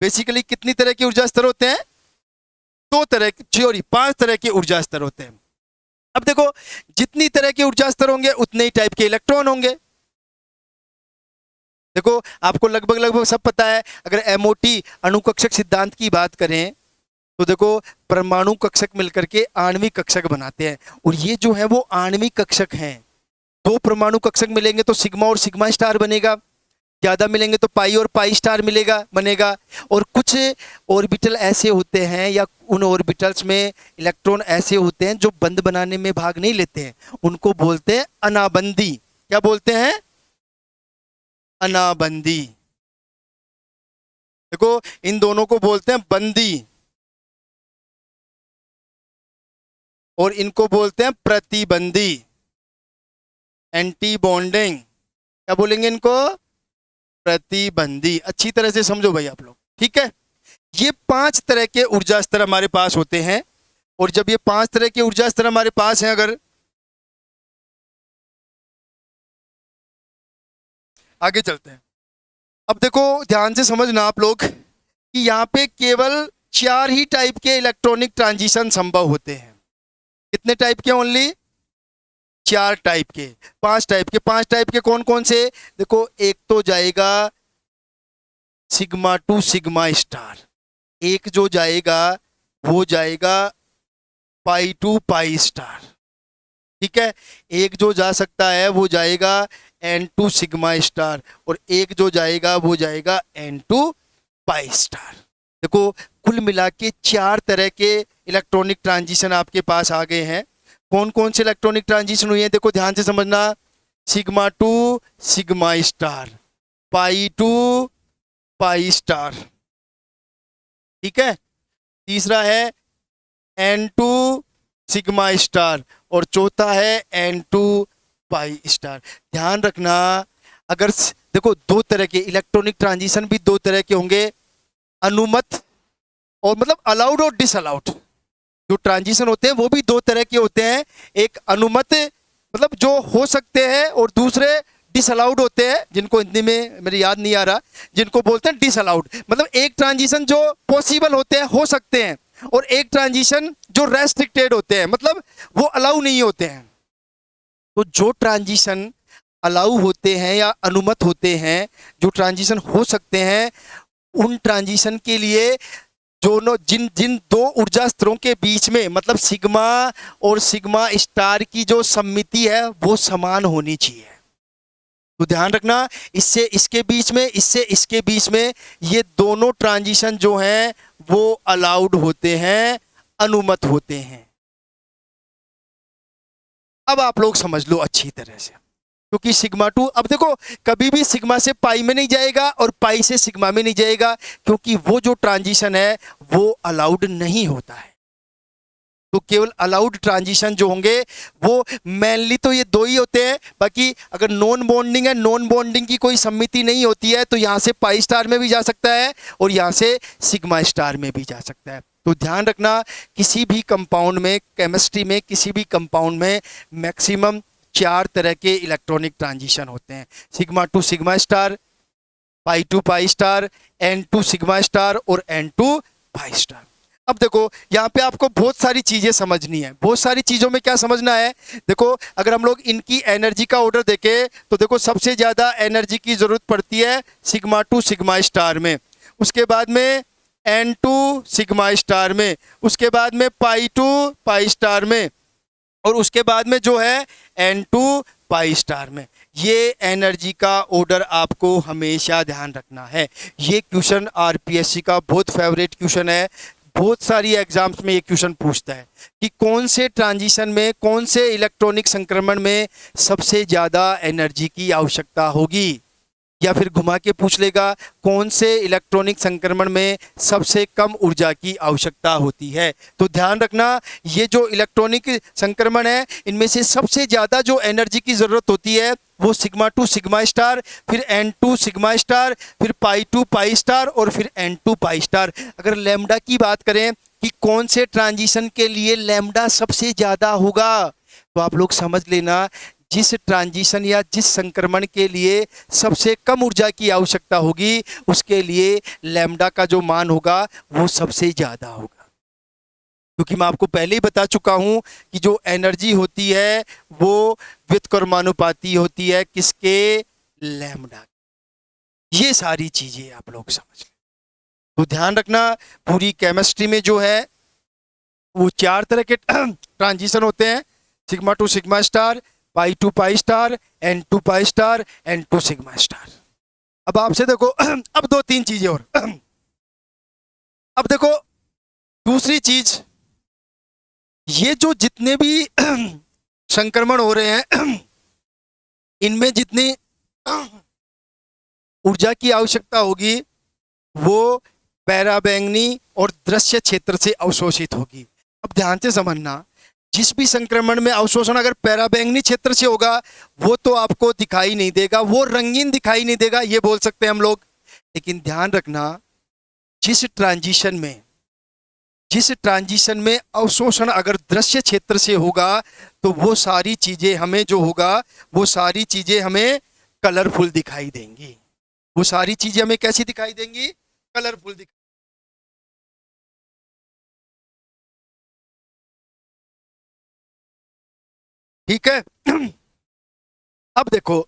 बेसिकली कितनी तरह के ऊर्जा स्तर होते हैं, 2 तरह की, 5 तरह के ऊर्जा स्तर होते हैं। अब देखो जितनी तरह के ऊर्जा स्तर होंगे उतने ही टाइप के इलेक्ट्रॉन होंगे। देखो आपको लगभग लगभग सब पता है। अगर एमओटी अणुकक्षक सिद्धांत की बात करें तो देखो परमाणु कक्षक मिलकर के आणविक कक्षक बनाते हैं, और ये जो है वो आणविक कक्षक हैं। 2 परमाणु कक्षक मिलेंगे तो सिग्मा और सिग्मा स्टार बनेगा, ज्यादा मिलेंगे तो पाई और पाई स्टार बनेगा। और कुछ ऑर्बिटल ऐसे होते हैं या उन ऑर्बिटल्स में इलेक्ट्रॉन ऐसे होते हैं जो बंद बनाने में भाग नहीं लेते हैं, उनको बोलते हैं अनाबंदी। क्या बोलते हैं, अनाबंदी। देखो इन दोनों को बोलते हैं बंदी और इनको बोलते हैं प्रतिबंधी, एंटी बॉन्डिंग। क्या बोलेंगे इनको, प्रतिबंधी। अच्छी तरह से समझो भाई आप लोग, ठीक है। ये 5 तरह के ऊर्जा स्तर हमारे पास होते हैं। और जब ये 5 तरह के ऊर्जा स्तर हमारे पास हैं, अगर आगे चलते हैं, अब देखो ध्यान से समझना आप लोग कि यहाँ पे केवल 4 ही टाइप के इलेक्ट्रॉनिक ट्रांजिशन संभव होते हैं। कितने टाइप के? ओनली 4 टाइप के। 5 टाइप के कौन कौन से? देखो, एक तो जाएगा सिग्मा टू सिग्मा स्टार, एक जो जाएगा वो जाएगा पाई टू पाई स्टार, ठीक है। एक जो जा सकता है वो जाएगा एन टू सिग्मा स्टार, और एक जो जाएगा वो जाएगा एन टू पाई स्टार। देखो, कुल मिला के 4 तरह के इलेक्ट्रॉनिक ट्रांजिशन आपके पास आ गए हैं। कौन कौन से इलेक्ट्रॉनिक ट्रांजिशन हुए हैं? देखो ध्यान से समझना, sigma to sigma star, pi to pi star, ठीक है। तीसरा है एन टू सिग्मा स्टार, और चौथा है एन टू पाई स्टार। ध्यान रखना, अगर देखो 2 तरह के इलेक्ट्रॉनिक ट्रांजिशन भी 2 तरह के होंगे, अनुमत और मतलब अलाउड और डिसअलाउड। जो ट्रांजिशन होते हैं वो भी 2 तरह के होते हैं, एक अनुमत मतलब जो हो सकते हैं, और दूसरे डिसअलाउड होते हैं, जिनको हिंदी में मेरे याद नहीं आ रहा, जिनको बोलते हैं डिसअलाउड। मतलब एक ट्रांजिशन जो पॉसिबल होते हैं, हो सकते हैं, और एक ट्रांजिशन जो रेस्ट्रिक्टेड होते हैं, मतलब वो अलाउ नहीं होते हैं। तो जो ट्रांजिशन अलाउ होते हैं या अनुमत होते हैं, जो ट्रांजिशन हो सकते हैं, उन ट्रांजिशन के लिए जो जिन जिन 2 ऊर्जा स्तरों के बीच में, मतलब सिग्मा और सिग्मा स्टार की जो सममिति है वो समान होनी चाहिए। तो ध्यान रखना, इससे इसके बीच में, इससे इसके बीच में, ये दोनों ट्रांजिशन जो हैं वो अलाउड होते हैं, अनुमत होते हैं। अब आप लोग समझ लो अच्छी तरह से, क्योंकि सिग्मा टू, अब देखो कभी भी सिग्मा से पाई में नहीं जाएगा और पाई से सिग्मा में नहीं जाएगा, क्योंकि वो जो ट्रांजिशन है वो अलाउड नहीं होता है। तो केवल अलाउड ट्रांजिशन जो होंगे वो मेनली तो ये 2 ही होते हैं। बाकी अगर नॉन बॉन्डिंग है, नॉन बॉन्डिंग की कोई सम्मिति नहीं होती है, तो यहाँ से पाई स्टार में भी जा सकता है और यहाँ से सिग्मा स्टार में भी जा सकता है। तो ध्यान रखना, किसी भी कंपाउंड में, केमिस्ट्री में किसी भी कंपाउंड में मैक्सिमम 4 तरह के इलेक्ट्रॉनिक ट्रांजिशन होते हैं, sigma to sigma star, pi to pi star, N to sigma star और एन टू पाई स्टार। अब देखो यहाँ पे आपको बहुत सारी चीजें समझनी है। बहुत सारी चीजों में क्या समझना है? देखो, अगर हम लोग इनकी एनर्जी का ऑर्डर देखें तो देखो सबसे ज्यादा एनर्जी की जरूरत पड़ती है सिग्मा टू सिग्मा स्टार में, उसके बाद में एन टू सिग्मा स्टार में, उसके बाद में पाई टू पाई स्टार में, और उसके बाद में जो है एन टू पाई स्टार में। ये एनर्जी का ऑर्डर आपको हमेशा ध्यान रखना है। ये क्वेश्चन आरपीएससी का बहुत फेवरेट क्वेश्चन है। बहुत सारी एग्जाम्स में ये क्वेश्चन पूछता है कि कौन से ट्रांजिशन में, कौन से इलेक्ट्रॉनिक संक्रमण में सबसे ज़्यादा एनर्जी की आवश्यकता होगी, या फिर घुमा के पूछ लेगा कौन से इलेक्ट्रॉनिक संक्रमण में सबसे कम ऊर्जा की आवश्यकता होती है। तो ध्यान रखना, ये जो इलेक्ट्रॉनिक संक्रमण है इनमें से सबसे ज़्यादा जो एनर्जी की ज़रूरत होती है वो सिग्मा टू सिग्मा स्टार, फिर एन टू सिग्मा स्टार, फिर पाई टू पाई स्टार और फिर एन टू पाई स्टार। अगर लैम्डा की बात करें कि कौन से ट्रांजिशन के लिए लैम्डा सबसे ज़्यादा होगा, तो आप लोग समझ लेना, जिस ट्रांजिशन या जिस संक्रमण के लिए सबसे कम ऊर्जा की आवश्यकता होगी उसके लिए लैम्डा का जो मान होगा वो सबसे ज़्यादा होगा। क्योंकि मैं आपको पहले ही बता चुका हूं कि जो एनर्जी होती है वो व्युत्क्रमानुपाती होती है किसके? लैम्डा। ये सारी चीज़ें आप लोग समझ लें। तो ध्यान रखना, पूरी केमिस्ट्री में जो है वो 4 तरह के ट्रांजिशन होते हैं, sigma to sigma star, pi to pi star, N to pi star, N to sigma star. अब आपसे देखो अब 2-3 चीजें और। अब देखो दूसरी चीज, ये जो जितने भी संक्रमण हो रहे हैं इनमें जितनी ऊर्जा की आवश्यकता होगी वो पैराबैंगनी और दृश्य क्षेत्र से अवशोषित होगी। अब ध्यान से समझना, जिस भी संक्रमण में अवशोषण अगर पैराबैंगनी क्षेत्र से होगा वो तो आपको दिखाई नहीं देगा, वो रंगीन दिखाई नहीं देगा, ये बोल सकते हैं हम लोग। लेकिन ध्यान रखना, जिस ट्रांजिशन में जिस ट्रांजिशन में अवशोषण अगर दृश्य क्षेत्र से होगा तो वो सारी चीजें हमें जो होगा, वो सारी चीजें हमें कलरफुल दिखाई देंगी। वो सारी चीजें हमें कैसी दिखाई देंगी? कलरफुल दिखाई। ठीक है। अब देखो,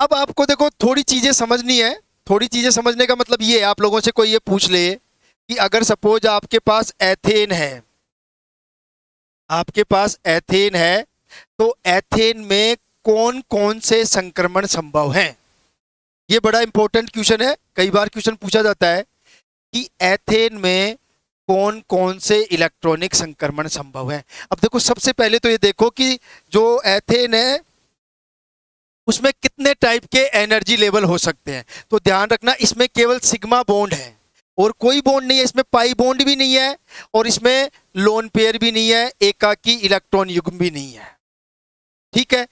अब आपको देखो थोड़ी चीजें समझनी है। थोड़ी चीजें समझने का मतलब ये है, आप लोगों से कोई ये पूछ ले कि अगर सपोज आपके पास एथेन है, आपके पास एथेन है, तो एथेन में कौन कौन से संक्रमण संभव हैं? ये बड़ा इंपॉर्टेंट क्वेश्चन है, कई बार क्वेश्चन पूछा जाता है कि एथेन में कौन कौन से इलेक्ट्रॉनिक संक्रमण संभव हैं। अब देखो सबसे पहले तो ये देखो कि जो एथेन है उसमें कितने टाइप के एनर्जी लेवल हो सकते हैं। तो ध्यान रखना, इसमें केवल सिग्मा बॉन्ड है और कोई बॉन्ड नहीं है, इसमें पाई बॉन्ड भी नहीं है और इसमें लोन पेयर भी नहीं है, एकाकी इलेक्ट्रॉन युग्म भी नहीं है। ठीक है।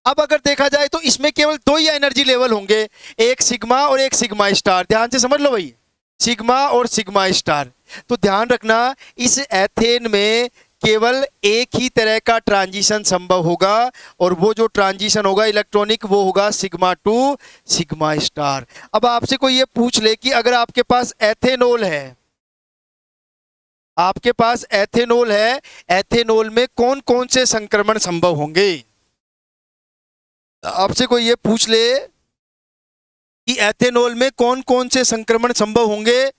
अब अगर देखा जाए तो इसमें केवल दो ही एनर्जी लेवल होंगे, एक सिग्मा और एक सिग्मा स्टार। ध्यान से समझ लो भाई, सिग्मा और सिग्मा स्टार। तो ध्यान रखना, इस एथेन में केवल एक ही तरह का ट्रांजिशन संभव होगा और वो जो ट्रांजिशन होगा इलेक्ट्रॉनिक, वो होगा सिग्मा टू सिग्मा स्टार। अब आपसे कोई ये पूछ ले कि अगर आपके पास एथेनॉल है, आपके पास एथेनॉल है, एथेनॉल में कौन कौन से संक्रमण संभव होंगे? आपसे कोई ये पूछ ले कि एथेनॉल में कौन कौन से संक्रमण संभव होंगे,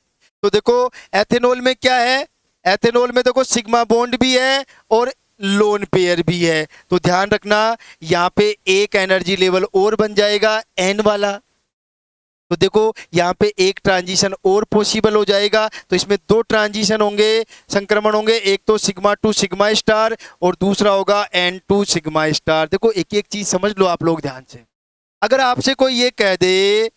तो देखो एथेनॉल में क्या है, एथेनॉल में देखो सिग्मा बॉन्ड भी है और लोन पेयर भी है। तो ध्यान रखना, यहाँ पे एक एनर्जी लेवल और बन जाएगा एन वाला। तो देखो यहाँ पे एक ट्रांजिशन और पॉसिबल हो जाएगा। तो इसमें दो ट्रांजिशन होंगे, संक्रमण होंगे, एक तो सिग्मा टू सिग्मा स्टार और दूसरा होगा एन टू सिग्मा स्टार। देखो एक एक चीज समझ लो आप लोग ध्यान से। अगर आपसे कोई ये कह दे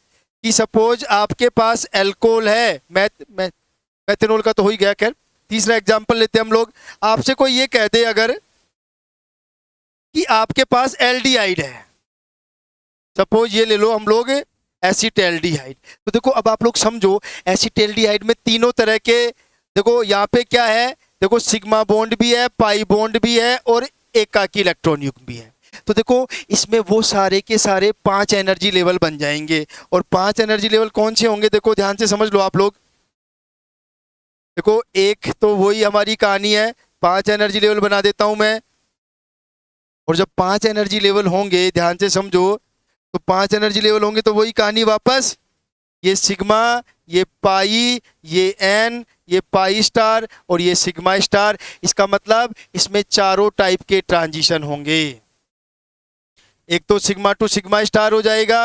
कि सपोज आपके पास एल्कोहल है, मेथनॉल का तो हो ही गया, खैर तीसरा एग्जांपल लेते हैं हम लोग। आपसे कोई ये कह दे अगर कि आपके पास एल्डिहाइड है, सपोज ये ले लो हम लोग एसिटेल्डिहाइड। तो देखो अब आप लोग समझो, एसिटेल्डिहाइड में तीनों तरह के, देखो यहाँ पे क्या है, देखो सिग्मा बॉन्ड भी है, पाई बॉन्ड भी है और एकाकी इलेक्ट्रॉन युग्म भी है। तो देखो इसमें वो सारे के सारे 5 एनर्जी लेवल बन जाएंगे। और 5 एनर्जी लेवल कौन से होंगे, देखो ध्यान से समझ लो आप लोग। देखो एक तो वही हमारी कहानी है, 5 एनर्जी लेवल बना देता हूं मैं। और जब 5 एनर्जी लेवल होंगे, ध्यान से समझो, तो 5 एनर्जी लेवल होंगे तो वही कहानी वापस, ये सिग्मा, ये पाई, ये एन, ये पाई स्टार और ये सिग्मा स्टार। इसका मतलब इसमें चारों टाइप के ट्रांजिशन होंगे। एक तो सिग्मा टू सिग्मा स्टार हो जाएगा,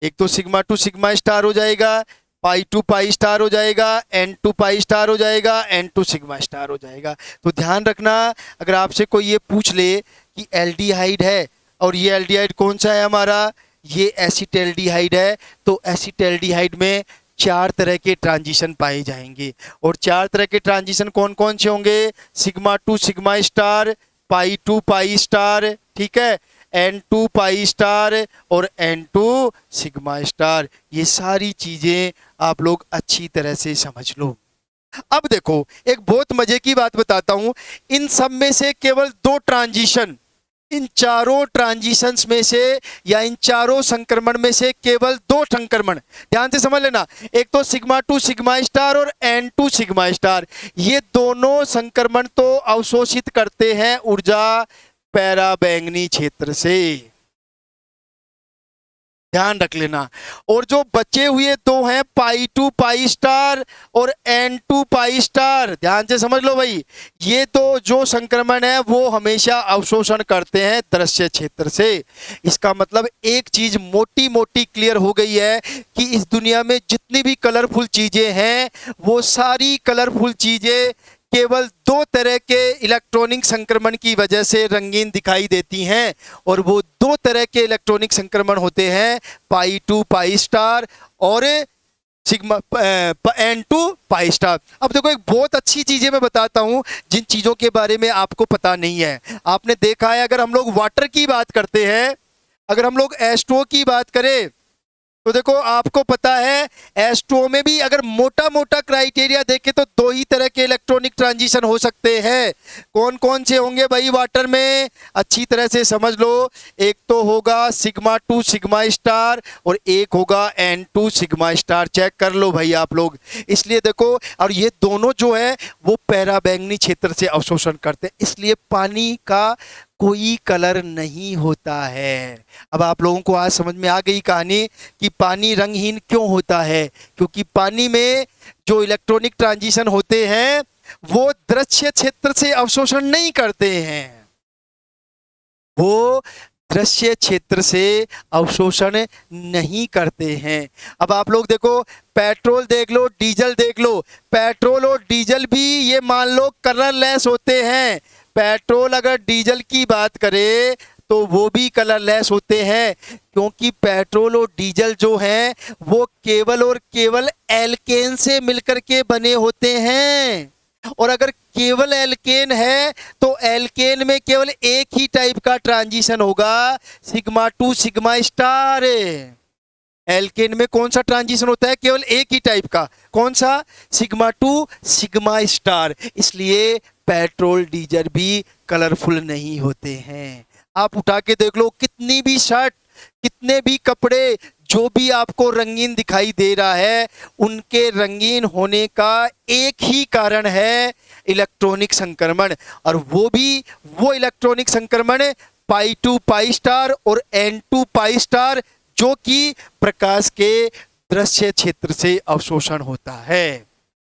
एक तो सिग्मा टू सिग्मा स्टार हो जाएगा, पाई टू पाई स्टार हो जाएगा, एन टू पाई स्टार हो जाएगा, एन टू सिग्मा स्टार हो जाएगा। तो ध्यान रखना, अगर आपसे कोई ये पूछ ले कि एल्डिहाइड है और ये एल्डिहाइड कौन सा है हमारा, ये एसिटेल्डिहाइड है, तो एसिटेल्डिहाइड में 4 तरह के ट्रांजिशन पाए जाएंगे। और 4 तरह के ट्रांजिशन कौन कौन से होंगे, sigma to sigma star, pi to pi star, ठीक है, एन टू पाई स्टार और एन टू सिग्मा स्टार। ये सारी चीजें आप लोग अच्छी तरह से समझ लो। अब देखो एक बहुत मजे की बात बताता हूं, इन सब में से केवल 2 ट्रांजिशन, इन चारों ट्रांजिशंस में से या इन चारों संक्रमण में से केवल 2 संक्रमण, ध्यान से समझ लेना, एक तो सिग्मा टू सिग्मा स्टार और एन टू सिग्मा स्टार। ये दोनों संक्रमण तो अवशोषित करते हैं ऊर्जा पैराबैंगनी क्षेत्र से, ध्यान रख लेना। और जो बचे हुए 2 हैं पाई टू पाई स्टार और एन टू पाई स्टार, ध्यान से समझ लो भाई, ये तो जो संक्रमण है वो हमेशा अवशोषण करते हैं दृश्य क्षेत्र से। इसका मतलब एक चीज मोटी मोटी क्लियर हो गई है कि इस दुनिया में जितनी भी कलरफुल चीजें हैं वो सारी कलरफुल चीजें केवल 2 तरह के इलेक्ट्रॉनिक संक्रमण की वजह से रंगीन दिखाई देती हैं। और वो 2 तरह के इलेक्ट्रॉनिक संक्रमण होते हैं पाई टू पाई स्टार और sigma N to pi star. अब देखो एक बहुत अच्छी चीजें मैं बताता हूं जिन चीजों के बारे में आपको पता नहीं है। आपने देखा है, अगर हम लोग वाटर की बात करते हैं, अगर हम लोग H2O की बात करें, तो देखो आपको पता है H2O में भी अगर मोटा मोटा क्राइटेरिया देखें तो दो ही तरह के इलेक्ट्रॉनिक ट्रांजिशन हो सकते हैं। कौन कौन से होंगे भाई वाटर में, अच्छी तरह से समझ लो। एक तो होगा सिग्मा टू सिग्मा स्टार और एक होगा N2 सिग्मा स्टार। चेक कर लो भाई आप लोग। इसलिए देखो, और ये दोनों जो है वो पराबैंगनी क्षेत्र से अवशोषण करते हैं, इसलिए पानी का कोई कलर नहीं होता है। अब आप लोगों को आज समझ में आ गई कहानी कि पानी रंगहीन क्यों होता है। क्योंकि पानी में जो इलेक्ट्रॉनिक ट्रांजिशन होते हैं वो दृश्य क्षेत्र से अवशोषण नहीं करते हैं, वो दृश्य क्षेत्र से अवशोषण नहीं करते हैं। अब आप लोग देखो, पेट्रोल देख लो, डीजल देख लो। पेट्रोल और डीजल भी ये मान लो कलरलेस होते हैं। पेट्रोल अगर डीजल की बात करें तो वो भी कलरलेस होते हैं, क्योंकि पेट्रोल और डीजल जो हैं वो केवल और केवल एल्केन से मिलकर के बने होते हैं। और अगर केवल एल्केन है तो एल्केन में केवल एक ही टाइप का ट्रांजिशन होगा, sigma to sigma star. Alkane में कौन सा ट्रांजिशन होता है? केवल एक ही टाइप का। कौन सा? Sigma to sigma star. इसलिए पेट्रोल डीजल भी कलरफुल नहीं होते हैं। आप उठा के देख लो, कितनी भी शर्ट, कितने भी कपड़े, जो भी आपको रंगीन दिखाई दे रहा है, उनके रंगीन होने का एक ही कारण है, इलेक्ट्रॉनिक संक्रमण। और वो भी वो इलेक्ट्रॉनिक संक्रमण पाई टू पाई स्टार और N2 पाई स्टार, जो कि प्रकाश के दृश्य क्षेत्र से अवशोषण होता है।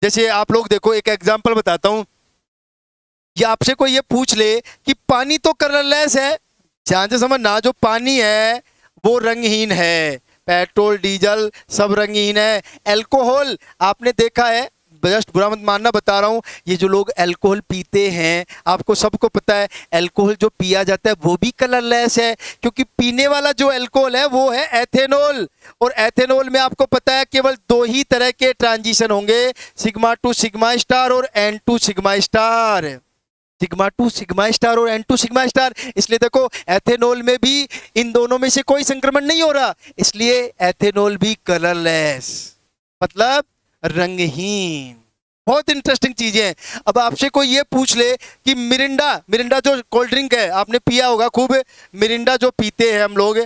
जैसे आप लोग देखो, एक एग्जांपल बताता हूं। ये आपसे कोई ये पूछ ले कि पानी तो कलरलेस है, ध्यान से समझना, जो पानी है वो रंगहीन है, पेट्रोल डीजल सब रंगहीन है। अल्कोहल आपने देखा है, जस्ट बुरा मत मानना, बता रहा हूँ, ये जो लोग अल्कोहल पीते हैं, आपको सबको पता है अल्कोहल जो पिया जाता है वो भी कलरलेस है, क्योंकि पीने वाला जो अल्कोहल है वो है एथेनॉल। और एथेनॉल में आपको पता है केवल दो ही तरह के ट्रांजिशन होंगे, सिग्मा टू सिग्मा स्टार और N2 sigma star. Sigma to sigma star और N2 सिग्मा स्टार। इसलिए देखो, एथेनॉल में भी इन दोनों में से कोई संक्रमण नहीं हो रहा, इसलिए एथेनॉल भी कलरलेस, मतलब रंगहीन। बहुत इंटरेस्टिंग चीजें हैं। अब आपसे कोई ये पूछ ले कि मिरिंडा, मिरिंडा जो कोल्ड ड्रिंक है, आपने पिया होगा खूब, मिरिंडा जो पीते हैं हम लोग,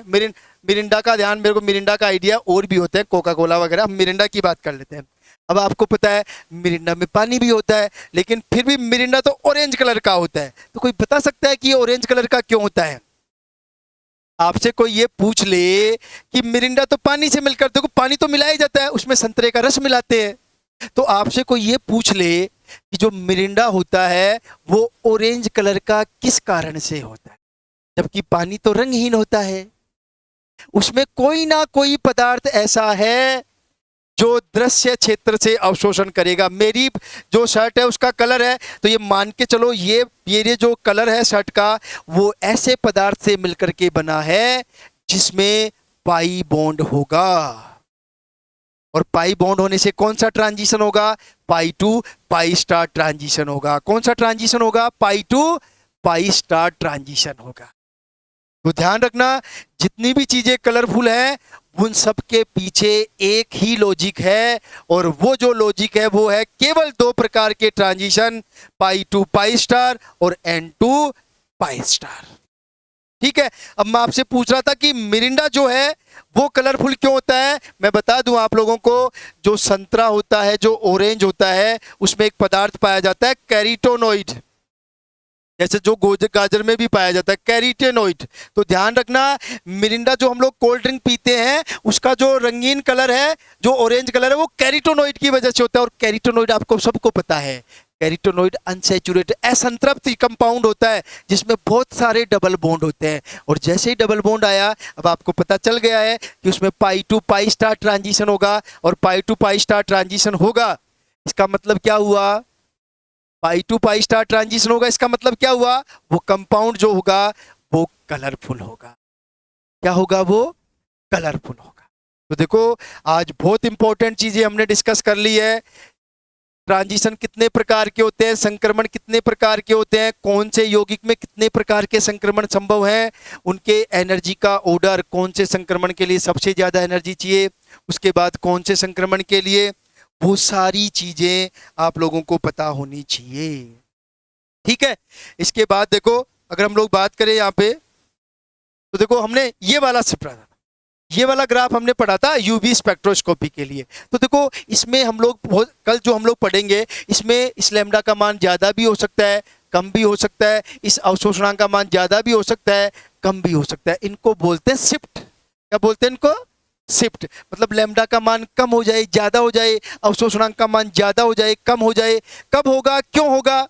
मिरिंडा का ध्यान, मेरे को मिरिंडा का आइडिया और भी होता है, कोका कोला वगैरह, हम मिरिंडा की बात कर लेते हैं। अब आपको पता है मिरिंडा में पानी भी होता है, लेकिन फिर भी मिरिंडा तो ऑरेंज कलर का होता है। तो कोई बता सकता है कि ये ऑरेंज कलर का क्यों होता है? आपसे कोई ये पूछ ले कि मिरिंडा तो पानी से मिलकर, देखो पानी तो मिलाया जाता है, उसमें संतरे का रस मिलाते हैं। तो आपसे कोई ये पूछ ले कि जो मिरिंडा होता है वो ऑरेंज कलर का किस कारण से होता है, जबकि पानी तो रंगहीन होता है। उसमें कोई ना कोई पदार्थ ऐसा है जो दृश्य क्षेत्र से अवशोषण करेगा। मेरी जो शर्ट है उसका कलर है, तो ये मान के चलो ये जो कलर है शर्ट का, वो ऐसे पदार्थ से मिलकर के बना है जिसमें पाई बॉन्ड होगा। और पाई बॉन्ड होने से कौन सा ट्रांजिशन होगा? पाई टू पाई स्टार ट्रांजिशन होगा। कौन सा ट्रांजिशन होगा? पाई टू पाई स्टार ट्रांजिशन होगा। तो ध्यान रखना, जितनी भी चीजें कलरफुल हैं उन सब के पीछे एक ही लॉजिक है, और वो जो लॉजिक है वो है केवल दो प्रकार के transition, pi to pi star और N2 पाई स्टार। ठीक है। अब मैं आपसे पूछ रहा था कि मिरिंडा जो है वो कलरफुल क्यों होता है। मैं बता दूं आप लोगों को, जो संतरा होता है, जो ऑरेंज होता है, उसमें एक पदार्थ पाया जाता है कैरोटीनॉइड, जैसे जो गाजर में भी पाया जाता है कैरोटीनॉइड। तो ध्यान रखना, मिरिंडा जो हम लोग कोल्ड ड्रिंक पीते हैं उसका जो रंगीन कलर है, जो ऑरेंज कलर है, वो कैरोटीनॉइड की वजह से होता है। और कैरोटीनॉइड आपको सबको पता है, कैरोटीनॉइड अनसैचुरेटेड असंतृप्त कंपाउंड होता है जिसमें बहुत सारे डबल बॉन्ड होते हैं। और जैसे ही डबल बॉन्ड आया, अब आपको पता चल गया है कि उसमें पाई टू पाई स्टार ट्रांजिशन होगा, और पाई टू पाई स्टार ट्रांजिशन होगा, इसका मतलब क्या हुआ? पाई टू पाई स्टार ट्रांजिशन होगा, इसका मतलब क्या हुआ? वो कंपाउंड जो होगा वो कलरफुल होगा। क्या होगा? वो कलरफुल होगा। तो देखो, आज बहुत इंपॉर्टेंट चीजें हमने डिस्कस कर ली है। ट्रांजिशन कितने प्रकार के होते हैं, संक्रमण कितने प्रकार के होते हैं, कौन से यौगिक में कितने प्रकार के संक्रमण संभव हैं, उनके एनर्जी का ऑर्डर, कौन से संक्रमण के लिए सबसे ज़्यादा एनर्जी चाहिए, उसके बाद कौन से संक्रमण के लिए, वो सारी चीज़ें आप लोगों को पता होनी चाहिए। ठीक है। इसके बाद देखो, अगर हम लोग बात करें यहाँ पे, तो देखो हमने ये वाला ये वाला ग्राफ हमने पढ़ा था यूवी स्पेक्ट्रोस्कोपी के लिए। तो देखो इसमें हम लोग कल जो हम लोग पढ़ेंगे, इसमें इस लैम्डा का मान ज़्यादा भी हो सकता है, कम भी हो सकता है, इस अवशोषणांक का मान ज़्यादा भी हो सकता है, कम भी हो सकता है। इनको बोलते हैं शिफ्ट। क्या बोलते हैं इनको? शिफ्ट। मतलब लैम्डा का मान कम हो जाए, ज़्यादा हो जाए, अवशोषणांक का मान ज़्यादा हो जाए, कम हो जाए। कब होगा, क्यों होगा,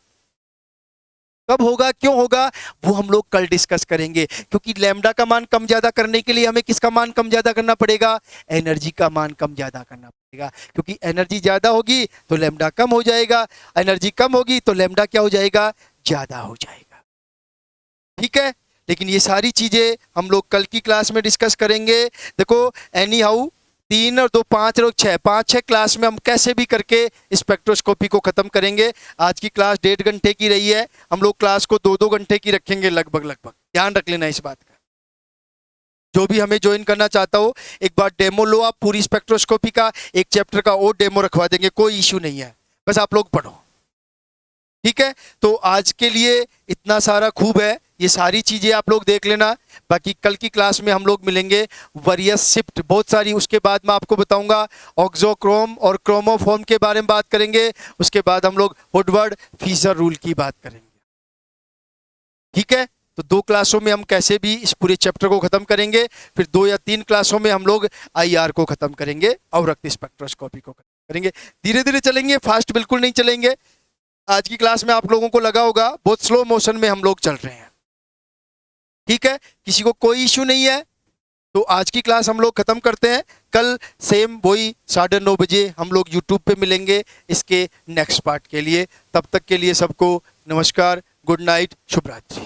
कब होगा, क्यों होगा, वो हम लोग कल डिस्कस करेंगे। क्योंकि लैम्डा का मान कम ज्यादा करने के लिए हमें किसका मान कम ज्यादा करना पड़ेगा? एनर्जी का मान कम ज्यादा करना पड़ेगा। क्योंकि एनर्जी ज्यादा होगी तो लैम्डा कम हो जाएगा, एनर्जी कम होगी तो लैम्डा क्या हो जाएगा? ज्यादा हो जाएगा। ठीक है। लेकिन ये सारी चीजें हम लोग कल की क्लास में डिस्कस करेंगे। देखो एनी हाउ 3 और 2 5 और 6 5-6 क्लास में हम कैसे भी करके स्पेक्ट्रोस्कोपी को खत्म करेंगे। आज की क्लास 1.5 घंटे की रही है, हम लोग क्लास को 2-2 घंटे की रखेंगे लगभग। ध्यान रख लेना इस बात का। जो भी हमें ज्वाइन करना चाहता हो, एक बार डेमो लो आप पूरी स्पेक्ट्रोस्कोपी का, एक चैप्टर का और डेमो रखवा देंगे, कोई इश्यू नहीं है, बस आप लोग पढ़ो। ठीक है। तो आज के लिए इतना सारा खूब है, ये सारी चीजें आप लोग देख लेना। बाकी कल की क्लास में हम लोग मिलेंगे वेरियस शिफ्ट, बहुत सारी, उसके बाद मैं आपको बताऊंगा ऑक्सोक्रोम और क्रोमोफोर्म के बारे में बात करेंगे। उसके बाद हम लोग वुडवर्ड फीजर रूल की बात करेंगे। ठीक है। तो 2 क्लासों में हम कैसे भी इस पूरे चैप्टर को खत्म करेंगे, फिर 2 या 3 क्लासों में हम लोग IR को खत्म करेंगे और रक्त स्पेक्ट्रोस्कोपी को खत्म करेंगे। धीरे धीरे चलेंगे, फास्ट बिल्कुल नहीं चलेंगे। आज की क्लास में आप लोगों को लगा होगा बहुत स्लो मोशन में हम लोग चल रहे हैं। ठीक है। किसी को कोई इश्यू नहीं है तो आज की क्लास हम लोग खत्म करते हैं। कल सेम वही 9:30 बजे हम लोग YouTube पे मिलेंगे इसके नेक्स्ट पार्ट के लिए। तब तक के लिए सबको नमस्कार, गुड नाइट, शुभ रात्रि।